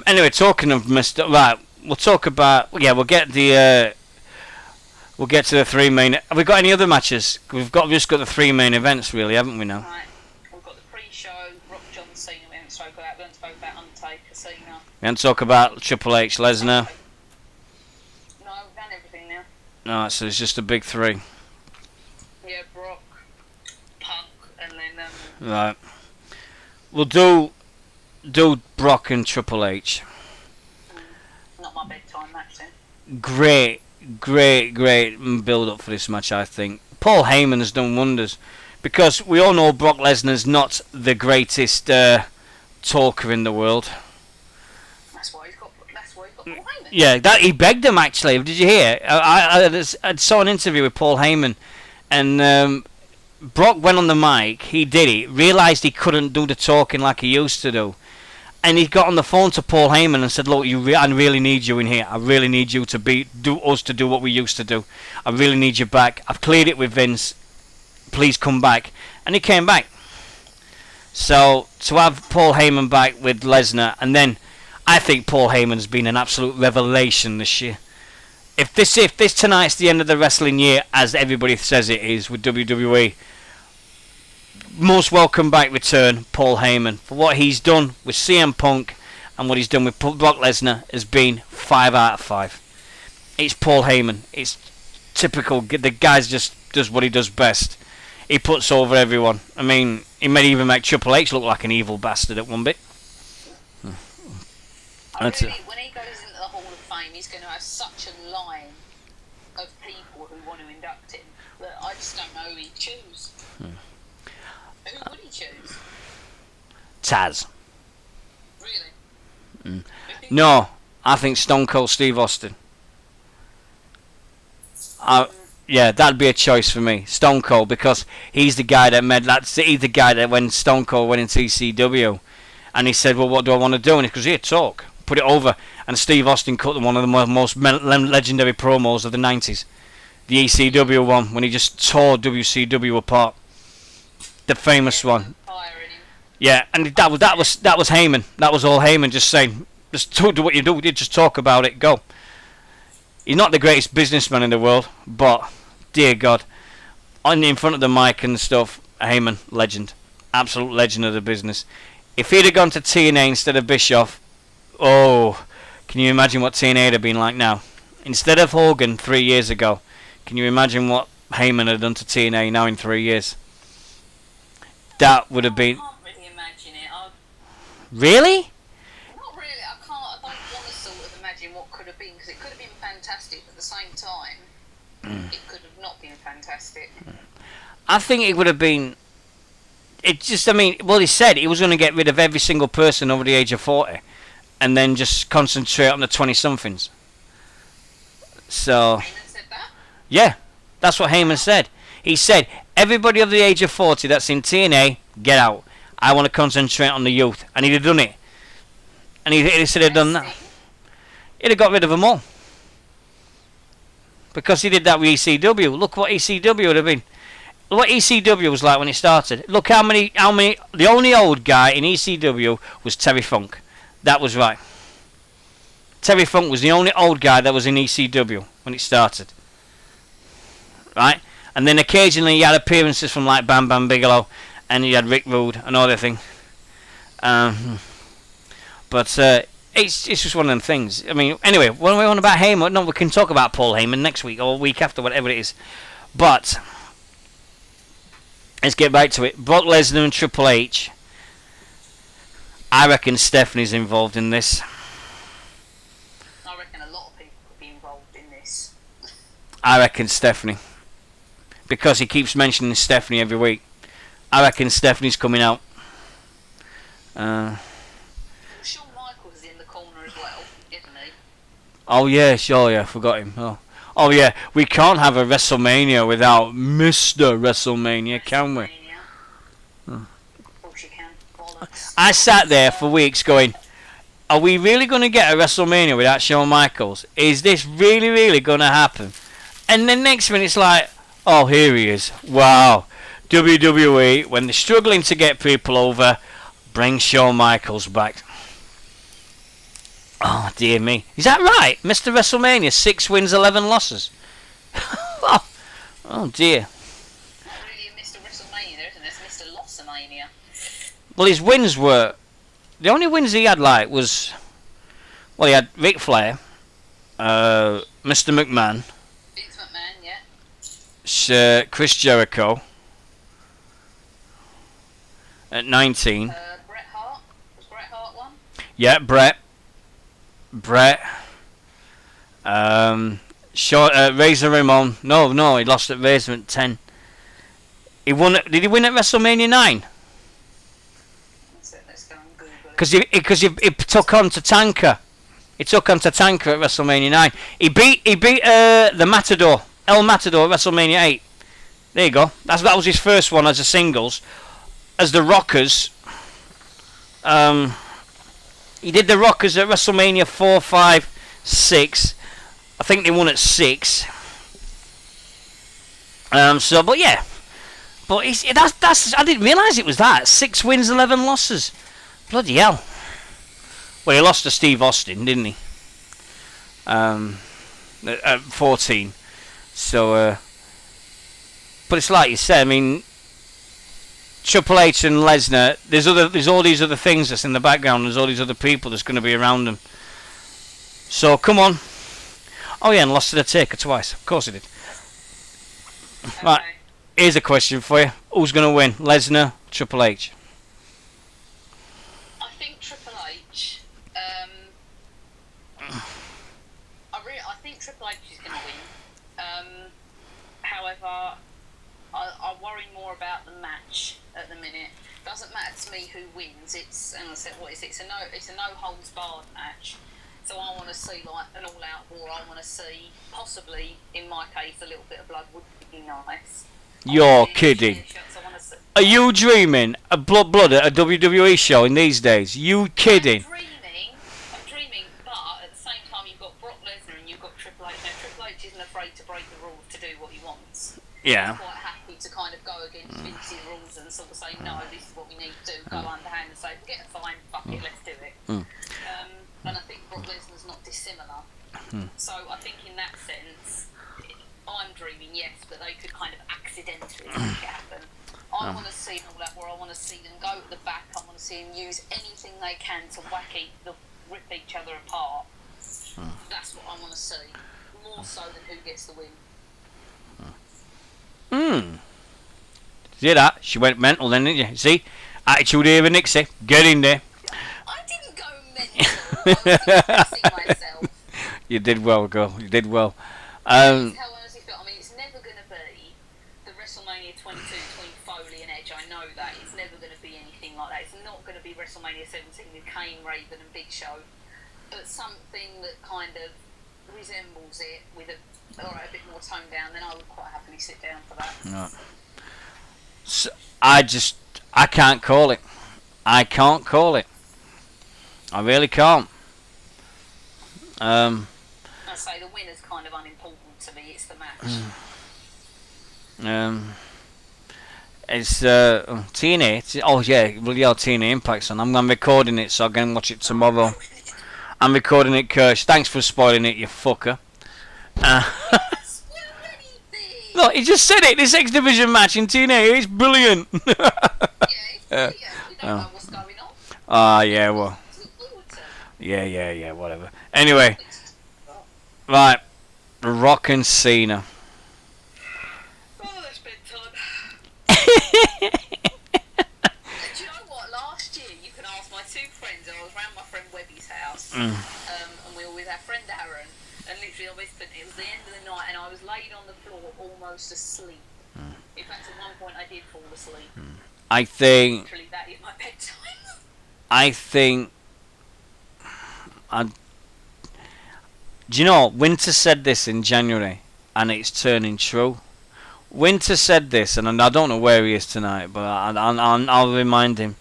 Anyway, talking of Mr. Right, we'll talk about. Yeah, we'll get the. We'll get to the three main. Have we got any other matches? We've just got the three main events, really, haven't we now? Right. We've got the pre-show, Rock, John Cena. We haven't spoken about. We haven't spoken about Undertaker, Cena. We haven't talked about Triple H, Lesnar. No, we've done everything now. No, so it's just the big three. Yeah, Brock, Punk, and then. Right. We'll do Brock and Triple H. Not my bedtime match then. Great build up for this match, I think. Paul Heyman has done wonders because we all know Brock Lesnar's not the greatest talker in the world. That's why he's got Paul Heyman. Yeah, that he begged him actually. Did you hear? I saw an interview with Paul Heyman, and Brock went on the mic. He did it. Realised he couldn't do the talking like he used to do. And he got on the phone to Paul Heyman and said, "Look, I really need you in here. I really need you to do what we used to do. I really need you back. I've cleared it with Vince. Please come back." And he came back. So to have Paul Heyman back with Lesnar, and then I think Paul Heyman's been an absolute revelation this year. If this tonight's the end of the wrestling year, as everybody says it is with WWE. Most welcome back return, Paul Heyman, for what he's done with CM Punk and what he's done with Brock Lesnar has been 5 out of 5. It's Paul Heyman. It's typical. The guy just does what he does best. He puts over everyone. I mean, he may even make Triple H look like an evil bastard at one bit. When he goes into the Hall of Fame, he's going to have such a line of people who want to induct him that I just don't know who he'd choose. Who would he choose? Taz. Really? No, I think Stone Cold Steve Austin. Yeah, that'd be a choice for me, Stone Cold, because he's the guy that made that. He's the guy that when Stone Cold went into ECW, and he said, "Well, what do I want to do?" And he goes, "Here, talk, put it over." And Steve Austin cut one of the most legendary promos of the '90s, the ECW one, when he just tore WCW apart. The famous one. Yeah, and that was Heyman. That was all Heyman just saying, just do what you do. Just talk about it. Go. He's not the greatest businessman in the world, but dear God, in front of the mic and stuff, Heyman, legend, absolute legend of the business. If he'd have gone to TNA instead of Bischoff, oh, can you imagine what TNA would have been like now? Instead of Hogan 3 years ago, can you imagine what Heyman had done to TNA now in 3 years? That would have been. I can't really imagine it. Really? Not really. I don't want to sort of imagine what could have been, because it could have been fantastic, but at the same time, it could have not been fantastic. I think it would have been. It just, I mean, well, he said he was going to get rid of every single person over the age of 40, and then just concentrate on the 20-somethings. So. Heyman said that? Yeah, that's what Heyman said. He said, everybody over the age of 40 that's in TNA, get out. I want to concentrate on the youth. And he'd have done it. And he said he'd done that. He'd have got rid of them all. Because he did that with ECW. Look what ECW would have been. Look what ECW was like when it started. Look how many, the only old guy in ECW was Terry Funk. That was right. Terry Funk was the only old guy that was in ECW when it started. Right? And then occasionally you had appearances from like Bam Bam Bigelow, and you had Rick Rude and all that thing. But it's just one of them things. I mean, anyway, when we're on about Heyman, no, we can talk about Paul Heyman next week or week after, whatever it is. But let's get back to it. Brock Lesnar and Triple H. I reckon Stephanie's involved in this. I reckon a lot of people could be involved in this. I reckon Stephanie. Because he keeps mentioning Stephanie every week. I reckon Stephanie's coming out. Shawn Michaels is in the corner as well, isn't he? Oh yeah, sure, yeah, forgot him. Oh yeah, we can't have a WrestleMania without Mr. WrestleMania, can we? Of course you can. Bollocks. I sat there for weeks going, are we really going to get a WrestleMania without Shawn Michaels? Is this really going to happen? And then next minute it's like, oh, here he is. Wow. WWE, when they're struggling to get people over, bring Shawn Michaels back. Oh, dear me. Is that right? Mr. WrestleMania, 6 wins, 11 losses. Oh, dear. Not really a Mr. WrestleMania, there, isn't it? It's Mr. Lossomania. Well, his wins were... The only wins he had, like, was... Well, he had Ric Flair, Mr. McMahon, Vince McMahon, yeah. Chris Jericho, at 19. Bret Hart. Was Bret Hart one? Yeah, Bret. Razor Ramon. No, he lost at Razor at 10. He won. Did he win at WrestleMania 9? Let's go and Google it. Because he took on Tatanka. He took on Tatanka at WrestleMania 9. He beat the Matador, El Matador at WrestleMania 8. There you go. That was his first one as a singles. As the Rockers, he did the Rockers at WrestleMania 4, 5, 6. I think they won at 6. But yeah. But that's I didn't realise it was that. 6 wins, 11 losses. Bloody hell. Well, he lost to Steve Austin, didn't he? At 14. So, but it's like you said. I mean, Triple H and Lesnar. There's all these other things that's in the background. There's all these other people that's going to be around them. So come on. Oh yeah, and lost to the Taker twice. Of course he did. Okay. Right. Here's a question for you. Who's going to win? Lesnar, Triple H? I think Triple H. I think Triple H is going to win. However, I worry more about the match at the minute. Doesn't matter to me who wins. It's, and I said, what is it? It's a no holds barred match. So I want to see like an all out war. I want to see possibly, in my case, a little bit of blood would be nice. You're kidding. Are you dreaming of blood at a WWE show in these days? You kidding? I'm dreaming, but at the same time you've got Brock Lesnar and you've got Triple H. Now Triple H isn't afraid to break the rules to do what he wants. Yeah. He's quite happy to kind of go against Vince's rules and sort of say, no, this is what we need to do. Go underhand and say, we'll get a fine, fuck it, let's do it. And I think Brock Lesnar's not dissimilar. So I think in that sense, I'm dreaming, yes, but they could kind of accidentally make it happen. I want to see an all out war. I want to see them go at the back. I want to see them use anything they can to rip each other apart. That's what I want to see. More so than who gets the win. See that? She went mental then, didn't you? See? Attitude here with Nixy. Get in there. I didn't go mental. I was expressing myself. You did well, girl. You did well. How honestly feel. I mean, it's never going to be the WrestleMania 22 between Foley and Edge. I know that. It's never going to be anything like that. It's not going to be WrestleMania 17 with Kane, Raven and Big Show. But something that kind of resembles it with a bit more toned down, then I would quite happily sit down for that. No. So, I can't call it. I can't call it. I really can't. I say the winner's kind of unimportant to me. It's the match. It's TNA. Oh yeah, well yeah, TNA Impact's on. I'm recording it, so I can watch it tomorrow. I'm recording it, Kirsch. Thanks for spoiling it, you fucker. Look, he just said it. This X Division match in TNA is brilliant. Yeah, it's brilliant. You don't know what's going on. Ah, yeah, well. Yeah, whatever. Anyway, right, Rock and Cena. Oh, that's bedtime. Do you know what? Last year, you can ask my two friends, and I was around my friend Webby's house, and we were with our friend Aaron, and literally, it was the end of the night, and I was laid on the floor almost asleep. In fact, at one point, I did fall asleep. I think. Literally, that is my bedtime. I think. Do you know, Winter said this in January, and it's turning true. Winter said this, and I don't know where he is tonight, but I'll remind him.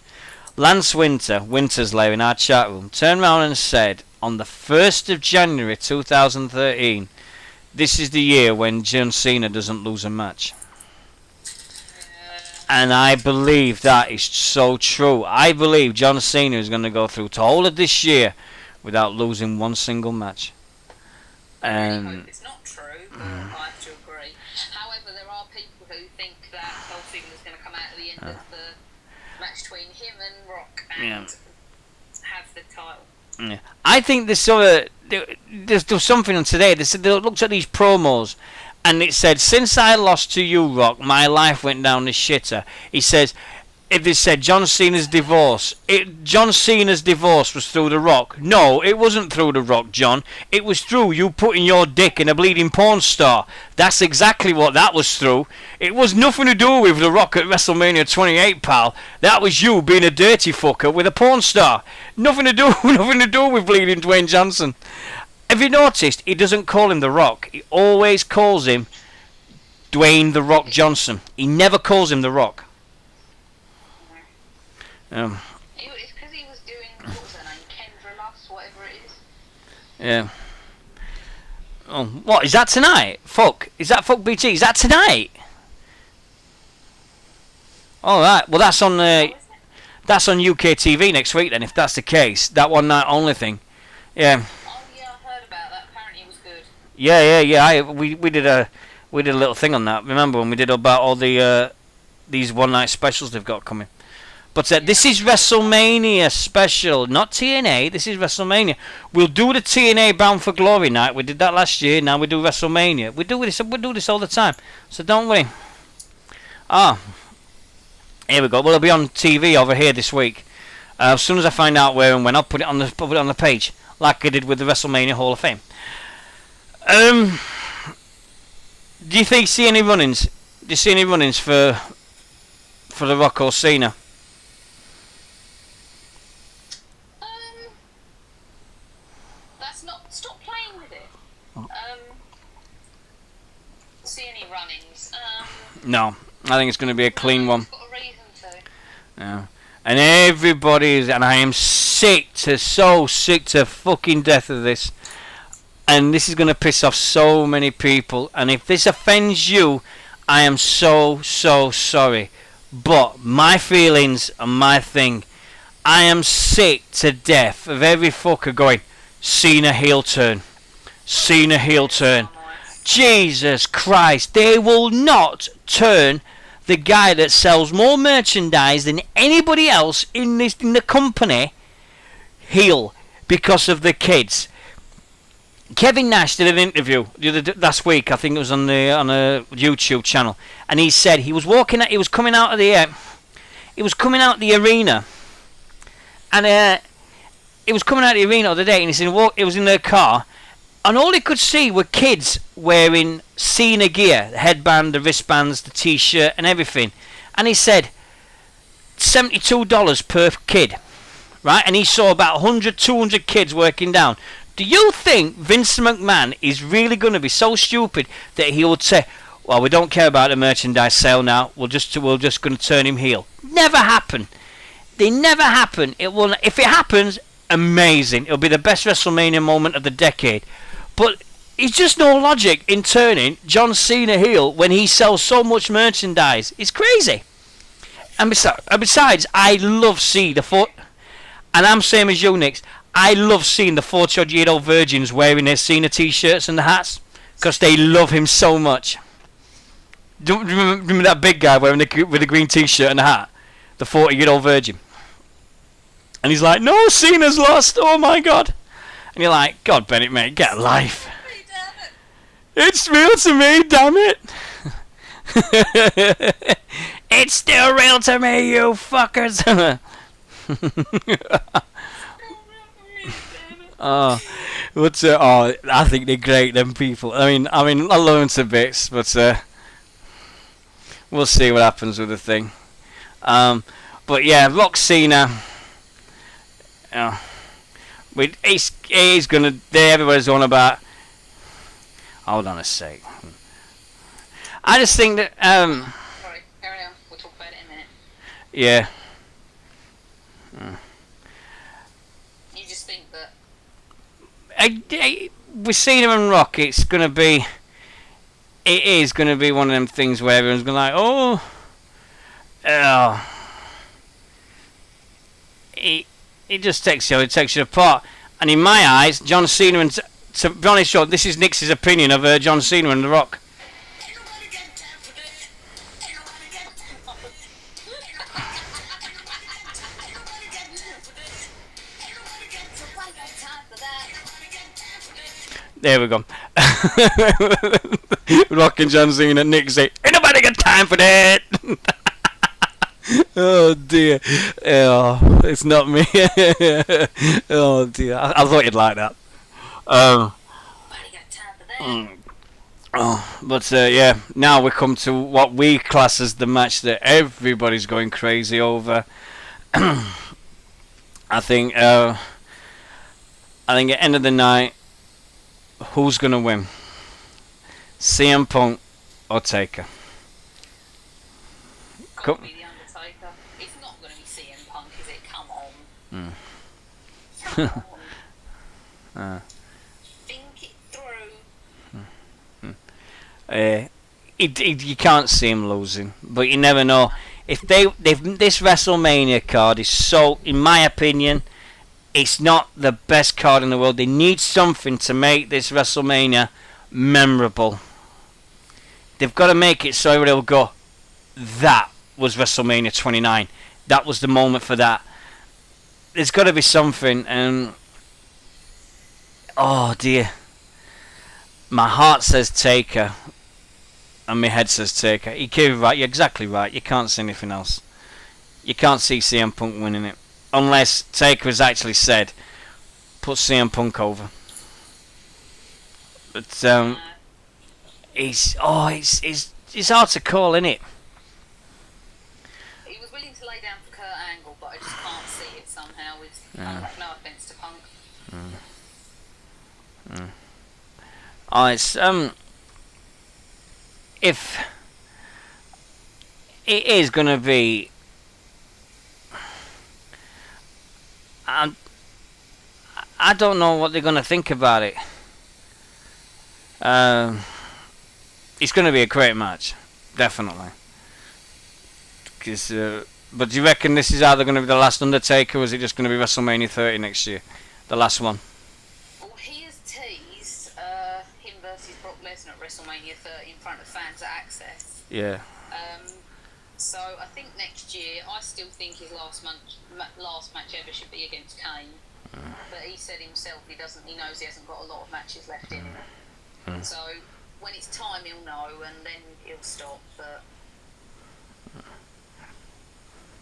Lance Winter's Lair in our chat room, turned around and said on the 1st of January 2013, this is the year when John Cena doesn't lose a match. And I believe that is so true. I believe John Cena is going to go through to all of this year without losing one single match. I really hope it's not true, but I have to agree. However, there are people who think that Dolph Ziggler's going to come out at the end of the match between him and Rock and have the title. Yeah. I think there's something on today. They looked at these promos, and it said, since I lost to you, Rock, my life went down the shitter. He says, if they said John Cena's divorce, John Cena's divorce was through The Rock. No, it wasn't through The Rock, John. It was through you putting your dick in a bleeding porn star. That's exactly what that was through. It was nothing to do with The Rock at WrestleMania 28, pal. That was you being a dirty fucker with a porn star. Nothing to do with bleeding Dwayne Johnson. Have you noticed he doesn't call him The Rock? He always calls him Dwayne The Rock Johnson. He never calls him The Rock. It's because he was doing, what was her name, Kendra Lust, whatever it is. Yeah. Oh, what, is that tonight? Fuck. Is that Fuck BT? Is that tonight? Alright, well that's on that's on UK TV next week then, if that's the case. That one night only thing. Yeah. Oh yeah, I heard about that. Apparently it was good. Yeah. We did a little thing on that. Remember when we did about all the these one night specials they've got coming. But this is WrestleMania special, not TNA. This is WrestleMania. We'll do the TNA Bound for Glory night. We did that last year. Now we do WrestleMania. We do this all the time. So don't worry. Here we go. Well, it'll be on TV over here this week. As soon as I find out where and when, I'll put it on the page, like I did with the WrestleMania Hall of Fame. Do you think see any run-ins? Do you see any run-ins for The Rock or Cena? Stop playing with it. See any run-ins? No, I think it's going to be a clean one. Got a reason to. Yeah. And and I am so sick to fucking death of this. And this is going to piss off so many people. And if this offends you, I am so sorry. But my feelings are my thing. I am sick to death of every fucker going, Cena heel turn. Cena heel turn. Jesus Christ. They will not turn the guy that sells more merchandise than anybody else in the company heel because of the kids. Kevin Nash did an interview last week. I think it was on a YouTube channel, and he said he was coming out the arena, and he was coming out of the arena the other day, and he said it was in their car, and all he could see were kids wearing Cena gear, the headband, the wristbands, the t-shirt, and everything. And he said $72 per kid, right? And he saw about 100, 200 kids working down. Do you think Vince McMahon is really going to be so stupid that he would say, well, we don't care about the merchandise sale now, we're just going to turn him heel? Never happen. They never happen. It will. If it happens, amazing. It'll be the best WrestleMania moment of the decade. But it's just no logic in turning John Cena heel when he sells so much merchandise. It's crazy. And besides, I love seeing and I'm same as you, Nix. I love seeing the 40-odd-year-old virgins wearing their Cena t-shirts and the hats because they love him so much. Do you remember that big guy wearing with the green t-shirt and the hat? The 40-year-old virgin. And he's like, no, Cena's lost. Oh my God. And you're like, God, Bennett, mate, get a life. It's real to me, damn it. It's still real to me, you fuckers. I think they're great, them people. I mean, I learned some bits, but we'll see what happens with the thing. But yeah, Rock Cena. He's gonna. Everybody's on about. Hold on a sec. I just think that Sorry, carry on. We'll talk about it in a minute. yeah. You just think that With Cena and Rock, it's gonna be. It is gonna be one of them things where everyone's gonna like, oh, it just takes you apart. And in my eyes, John Cena and to be honest, Sean, this is Nix's opinion of John Cena and The Rock. There we go. Rock and John Cena and Nixy. Ain't nobody got time for that. Oh dear. Oh, it's not me. Oh dear. I thought you'd like that. Oh, but yeah. Now we come to what we class as the match that everybody's going crazy over. I think. At the end of the night, who's gonna win? CM Punk or Taker? Cool. Be the Undertaker. It's not going to be CM Punk, is it? Come on. Come on. Think it through. You can't see him losing, but you never know. If this WrestleMania card is so, in my opinion, it's not the best card in the world. They need something to make this WrestleMania memorable. They've got to make it so everybody will go, that was WrestleMania 29. That was the moment for that. There's got to be something, and oh dear, my heart says Taker, and my head says Taker. You're right. You're exactly right. You can't see anything else. You can't see CM Punk winning it unless Taker has actually said, "Put CM Punk over." But it's hard to call, isn't it? He was willing to lay down for Kurt Angle, but I just can't see it somehow. With no offense to Punk. Oh, it's if it is gonna be, I don't know what they're gonna think about it. It's gonna be a great match, definitely. But do you reckon this is either gonna be the last Undertaker, or is it just gonna be WrestleMania 30 next year, the last one? Well, he has teased him versus Brock Lesnar at WrestleMania 30 in front of fans at Access. Yeah. So I think next year, I still think his last match ever should be against Kane. But he said himself he knows he hasn't got a lot of matches left in him. So when it's time, he'll know, and then he'll stop. But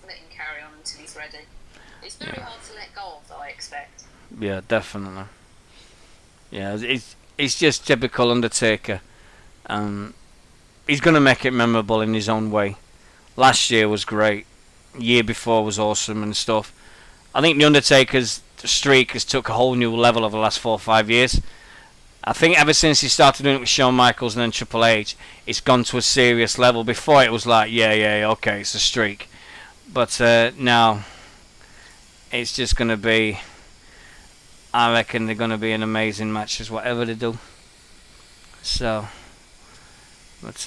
let him carry on until he's ready. It's very hard to let go of, though, I expect. Yeah, definitely. Yeah, it's just typical Undertaker. He's going to make it memorable in his own way. Last year was great. Year before was awesome and stuff. I think the Undertaker's streak has took a whole new level over the last 4 or 5 years. I think ever since he started doing it with Shawn Michaels and then Triple H, it's gone to a serious level. Before it was like, yeah, okay, it's a streak. But now, it's just going to be, I reckon they're going to be an amazing matches, whatever they do. So, but,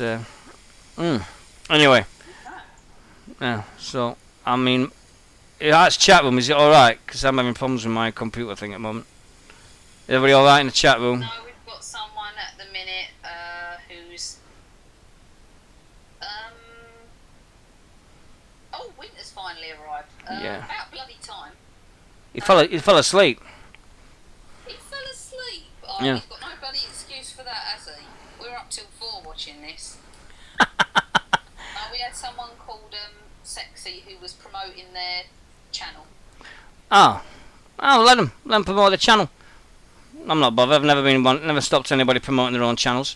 anyway. Yeah, so, I mean, it's chat room, is it alright? Because I'm having problems with my computer thing at the moment. Is everybody alright in the chat room? No, we've got someone at the minute who's... Oh, Winter's finally arrived. Yeah. About bloody time. He fell asleep. He fell asleep? Oh, Yeah. He's got no bloody excuse for that, has he? We're up till 4 watching this. We had someone called Sexy who was promoting their channel. Oh, let them promote the channel. I'm not bothered. I've never stopped anybody promoting their own channels.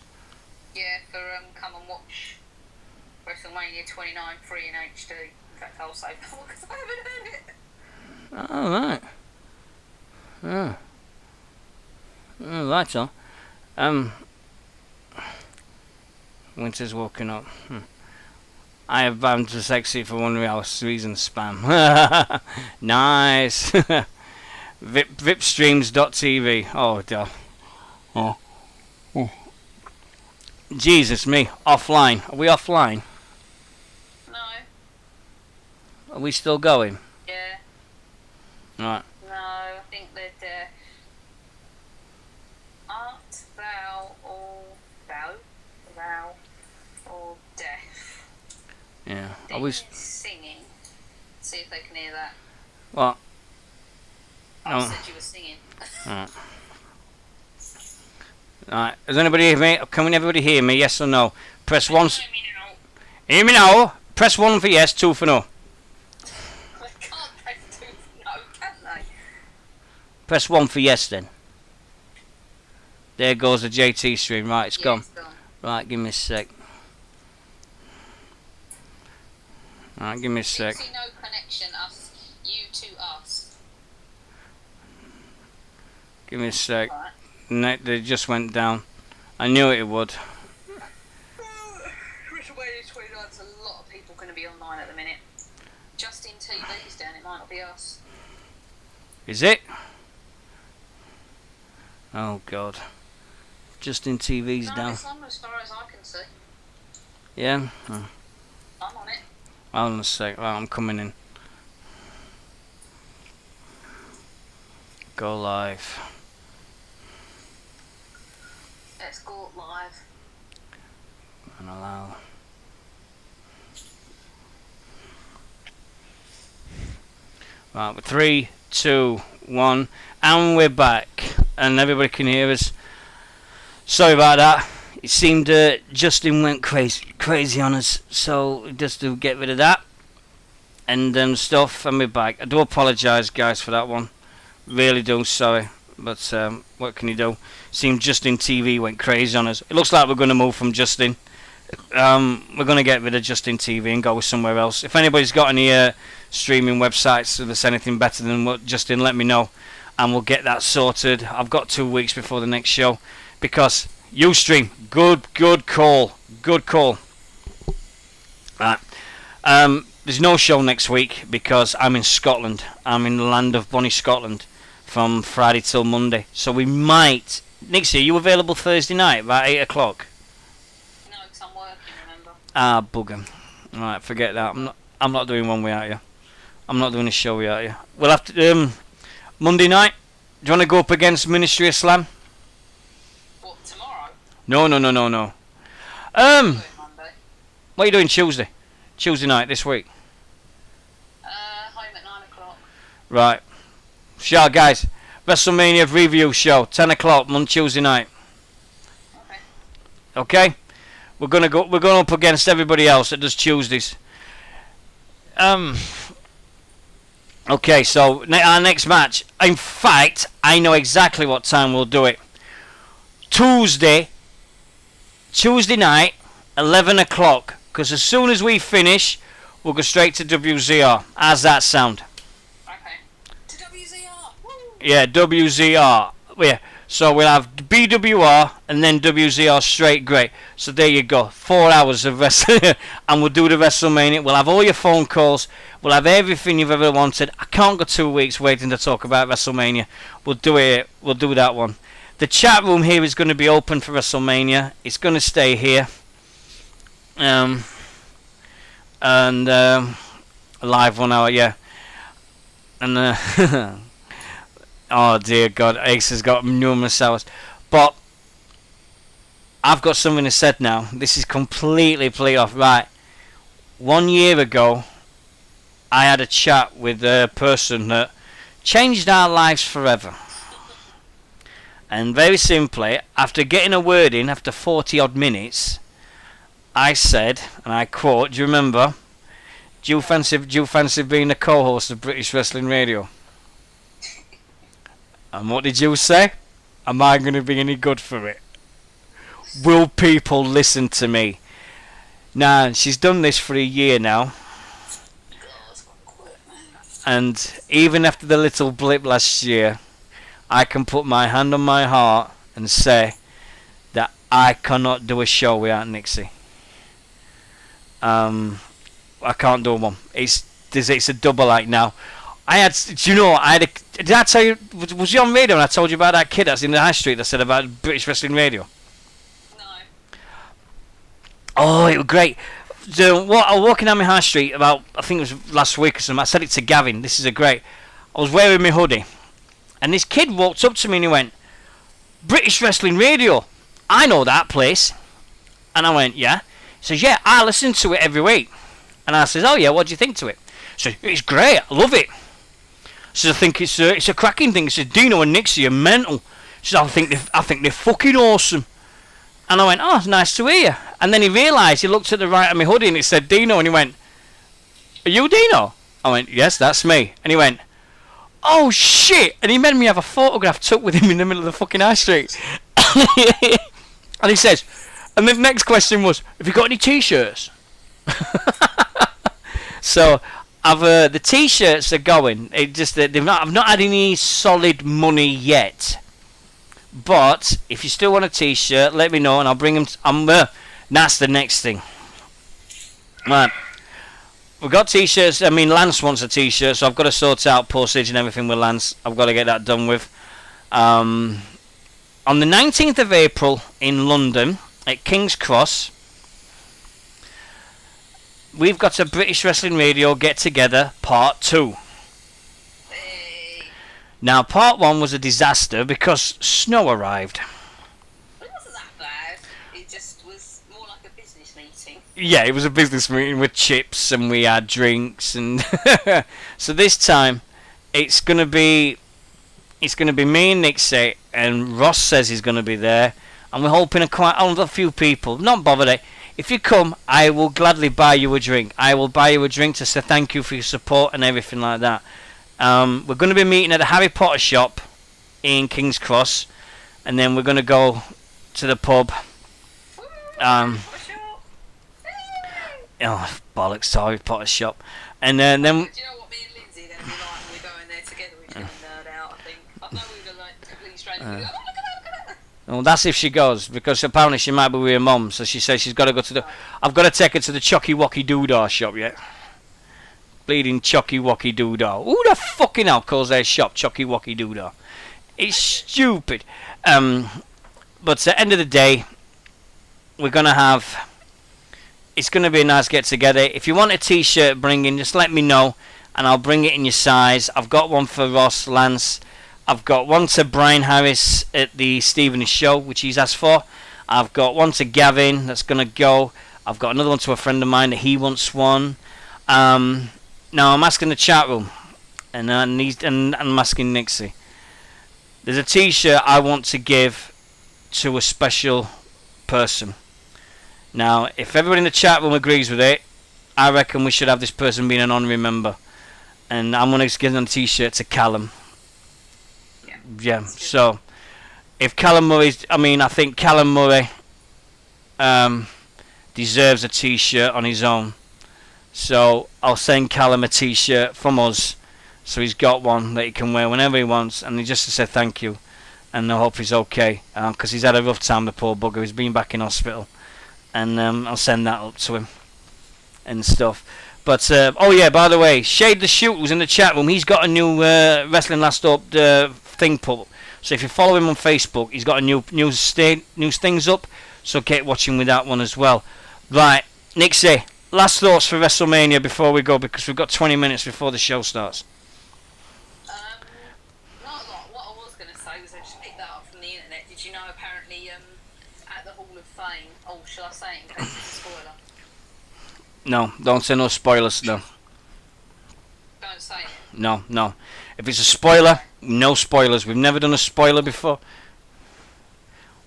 Yeah, for come and watch WrestleMania 29 free in HD. In fact, I'll say that one because I haven't heard it. Oh, right. Oh, right, so. Winter's woken up. I have banned to sexy for 1 reason spam. Nice. Vipstreams.tv. Oh, dear. Oh. Jesus me. Offline. Are we offline? No. Are we still going? Yeah. Right. No, I think that art thou or deaf. Yeah. Are Are we singing? See if they can hear that. what? I No. said you were singing. Right. Right. Does anybody hear me? Can everybody hear me? Yes or no? Press one. Hear me now. Press 1 for yes, 2 for no. They can't press 2 for no, can they? Press 1 for yes then. There goes the JT stream. Right, it's gone. It's gone. Right, give me a sec. Right, give me a sec. See no connection, us, you to us. Give me a sec. Right. They just went down. I knew it would. Wrestlemania 29, there's a lot of people going to be online at the minute. Justin TV's down, it might not be us. Is it? Oh God. Justin TV's No, down. it's on as far as I can see. Yeah? I'm on it. Hold on a sec. Right, I'm coming in. Go live. Let's go live. And allow. Right, 3, 2, 1, and we're back, and everybody can hear us. Sorry about that. It seemed Justin went crazy on us, so just to get rid of that and stuff, and we're back. I do apologise, guys, for that one. Really do. Sorry, but what can you do? Seemed Justin TV went crazy on us. It looks like we're going to move from Justin. We're going to get rid of Justin TV and go somewhere else. If anybody's got any streaming websites that's anything better than what Justin, let me know, and we'll get that sorted. I've got 2 weeks before the next show, because Ustream, good call. Right. There's no show next week because I'm in Scotland. I'm in the land of bonny Scotland from Friday till Monday. So we might. Nixy, are you available Thursday night about 8 o'clock? No, because I'm working, remember? Ah, bugger. Right, forget that. I'm not doing one without you. I'm not doing a show without you. We'll have to Monday night. Do you want to go up against Ministry of Slam? What, tomorrow? No. Doing Monday. What are you doing Tuesday? Tuesday night this week. Home at 9 o'clock. Right. Sure, guys. WrestleMania review show, 10 o'clock on Tuesday night. Okay? We're going up against everybody else that does Tuesdays. Okay, so our next match. In fact, I know exactly what time we'll do it. Tuesday night, 11 o'clock. Because as soon as we finish, we'll go straight to WZR. How's that sound? Okay. To WZR! Woo! Yeah, WZR. Yeah. So we'll have BWR and then WZR straight. Great. So there you go. 4 hours of wrestling. And we'll do the WrestleMania. We'll have all your phone calls. We'll have everything you've ever wanted. I can't go 2 weeks waiting to talk about WrestleMania. We'll do it. We'll do that one. The chat room here is going to be open for WrestleMania. It's going to stay here. Live 1 hour, yeah. And oh dear God, Ace has got numerous hours. But I've got something to say now. This is completely off. Right. 1 year ago, I had a chat with a person that changed our lives forever. And very simply, after getting a word in after 40 odd minutes, I said, and I quote, do you remember? Do you fancy being a co-host of British Wrestling Radio? And what did you say? Am I going to be any good for it? Will people listen to me? Now, she's done this for a year now. And even after the little blip last year, I can put my hand on my heart and say that I cannot do a show without Nixy. I can't do one. It's a double act now. Do you know? Did I tell you? Was you on radio when I told you about that kid that's in the high street that said about British Wrestling Radio? No. Oh, it was great. I was walking down my high street about, I think it was last week or something. I said it to Gavin. This is a great. I was wearing my hoodie, and this kid walked up to me and he went, "British Wrestling Radio. I know that place." And I went, "Yeah." He says, "Yeah, I listen to it every week." And I says, "Oh yeah, what do you think to it?" He says, "It's great. I love it." He says, "I think it's a cracking thing." He says, "Deano and Nixy are mental." He says, I think they're fucking awesome." And I went, "Oh, it's nice to hear." And then he realised, he looked at the right of my hoodie and it said Deano, and he went, "Are you Deano?" I went, "Yes, that's me." And he went, "Oh shit!" And he made me have a photograph took with him in the middle of the fucking high street. And he says, and the next question was, "Have you got any t-shirts?" So the t-shirts are going. I've not had any solid money yet. But if you still want a t-shirt, let me know and I'll bring them. That's the next thing. Right. We've got t-shirts. I mean, Lance wants a t-shirt, so I've got to sort out postage and everything with Lance. I've got to get that done with. On the 19th of April in London at King's Cross, we've got a British Wrestling Radio get-together part 2. Now, part 1 was a disaster because snow arrived. It wasn't that bad. It just was more like a business meeting. Yeah, it was a business meeting with chips and we had drinks and so this time it's gonna be me and Nixy, and Ross says he's gonna be there, and we're hoping a few people. Not bothered it. If you come, I will gladly buy you a drink. I will buy you a drink to say thank you for your support and everything like that. We're going to be meeting at the Harry Potter shop in King's Cross, and then we're going to go to the pub. Oh, bollocks, Harry Potter shop. And then do you know what me and Lindsay are going to be like when we're going there together? We're going to nerd out, I think. I know we're going to like completely strange. Look at that. Well, that's if she goes, because apparently she might be with her mum, so she says she's got to go to the... I've got to take her to the Chocky Wocky Doodah shop yet. Bleeding Chocky Wocky Doodah. Who the fucking hell calls their shop Chocky Wocky Doodah? It's stupid. But at the end of the day, we're going to have... It's going to be a nice get-together. If you want a t-shirt bringing, just let me know, and I'll bring it in your size. I've got one for Ross, Lance. I've got one to Brian Harris at the Stevens show, which he's asked for. I've got one to Gavin that's going to go. I've got another one to a friend of mine that he wants one. Now I'm asking the chat room, and I'm asking Nixy. There's a t-shirt I want to give to a special person. Now, if everybody in the chat room agrees with it, I reckon we should have this person being an honorary member. And I'm going to give them a t-shirt to Callum. Yeah, so if Callum Murray's... I think Callum Murray deserves a t-shirt on his own. So I'll send Callum a t-shirt from us, so he's got one that he can wear whenever he wants, and just to say thank you, and I hope he's okay, because he's had a rough time, the poor bugger. He's been back in hospital, and I'll send that up to him and stuff. But oh yeah, by the way, Shade the Shoot was in the chat room. He's got a new Wrestling Last Up thing put. So if you follow him on Facebook, he's got a new things up. So get watching with that one as well. Right, Nixie. Last thoughts for WrestleMania before we go, because we've got 20 minutes before the show starts. Not a lot. What I was going to say was I just picked that up from the internet. Did you know apparently at the Hall of Fame... Oh, shall I say it in case it's a spoiler? No, don't say no spoilers, no. Don't say it. No. If it's a spoiler, no spoilers. We've never done a spoiler before.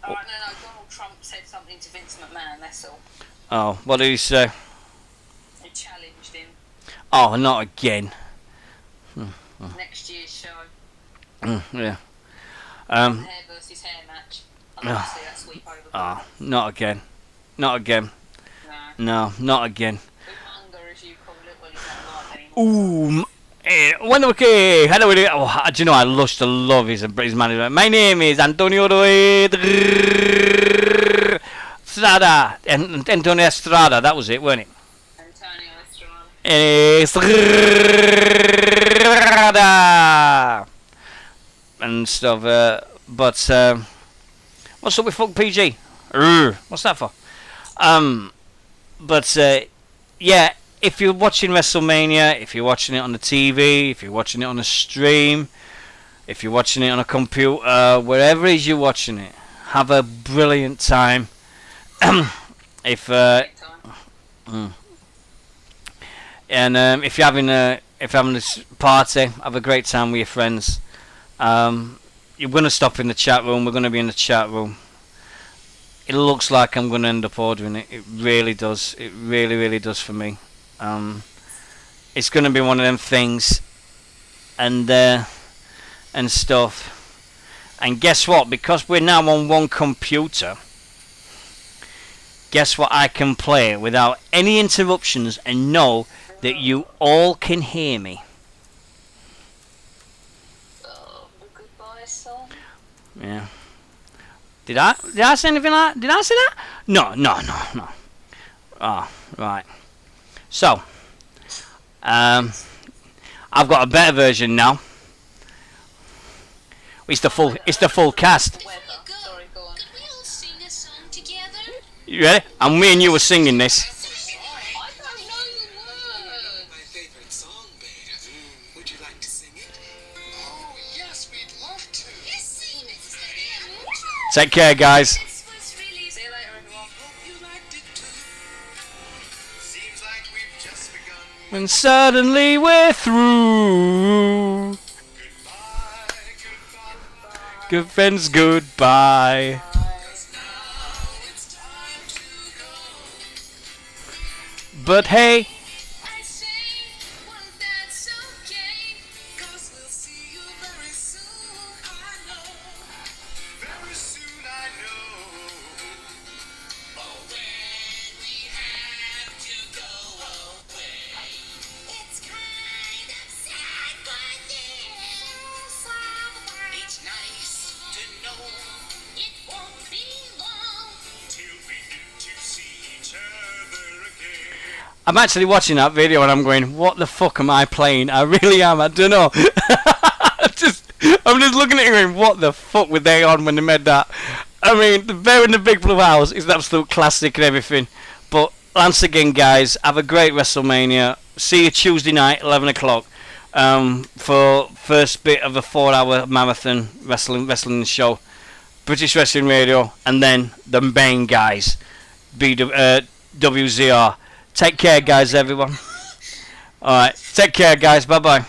Alright, no. Donald Trump said something to Vince McMahon, that's all. Oh, what did he say? He challenged him. Oh, not again. Next year's show. Yeah. Hair versus hair match. I'd like to see that sweep over. Oh, not again. Not again. No. No, not again. Umaga, as you call it, well, he's not alive anymore. How do we do it? Oh, do you know, I love his manager. My name is Antonio Estrada. Antonio Estrada, that was it, weren't it? and stuff. But what's up with fuck PG? What's that for? But yeah, if you're watching WrestleMania, if you're watching it on the TV, if you're watching it on a stream, if you're watching it on a computer, wherever it is you're watching it, have a brilliant time. If if you're having this party, have a great time with your friends. You're gonna stop in the chat room. We're gonna be in the chat room. It looks like I'm gonna end up ordering it. It really does. It really does for me. It's gonna be one of them things, and stuff. And guess what? Because we're now on one computer. Guess what? I can play it without any interruptions and know that you all can hear me. Goodbye song. Yeah. Did I say anything like that? Did I say that? No. Oh, right. So, I've got a better version now. It's the full cast. Sorry, go on. Could we all sing a song together? You ready? And me and you were singing this. I don't know the words. My favorite song, babe. Would you like to sing it? Oh, yes, we'd love to. Yes, sing it. Sería mucho. Take care, guys. This was really See you later, everyone. Hope you liked it too. Seems like we've just begun. And suddenly we're through. Goodbye. Good friends, goodbye. 'Cause now it's time to go. But hey, I say, well, that's okay. 'Cause we'll see you very soon, I know. Very soon, I know. Oh, when we have to go away. It's kind of sad, but It's nice to know it won't be long. till we get to see each other again. I'm actually watching that video and I'm going, what the fuck am I playing? I really am. I don't know. I'm just looking at it going, what the fuck were they on when they made that? I mean, the Bear in the Big Blue House is an absolute classic and everything. But once again, guys, have a great WrestleMania. See you Tuesday night, 11 o'clock. For first bit of a 4-hour marathon wrestling show, British Wrestling Radio, and then the main guys, WZR. Take care, guys, everyone. All right, take care, guys. Bye bye.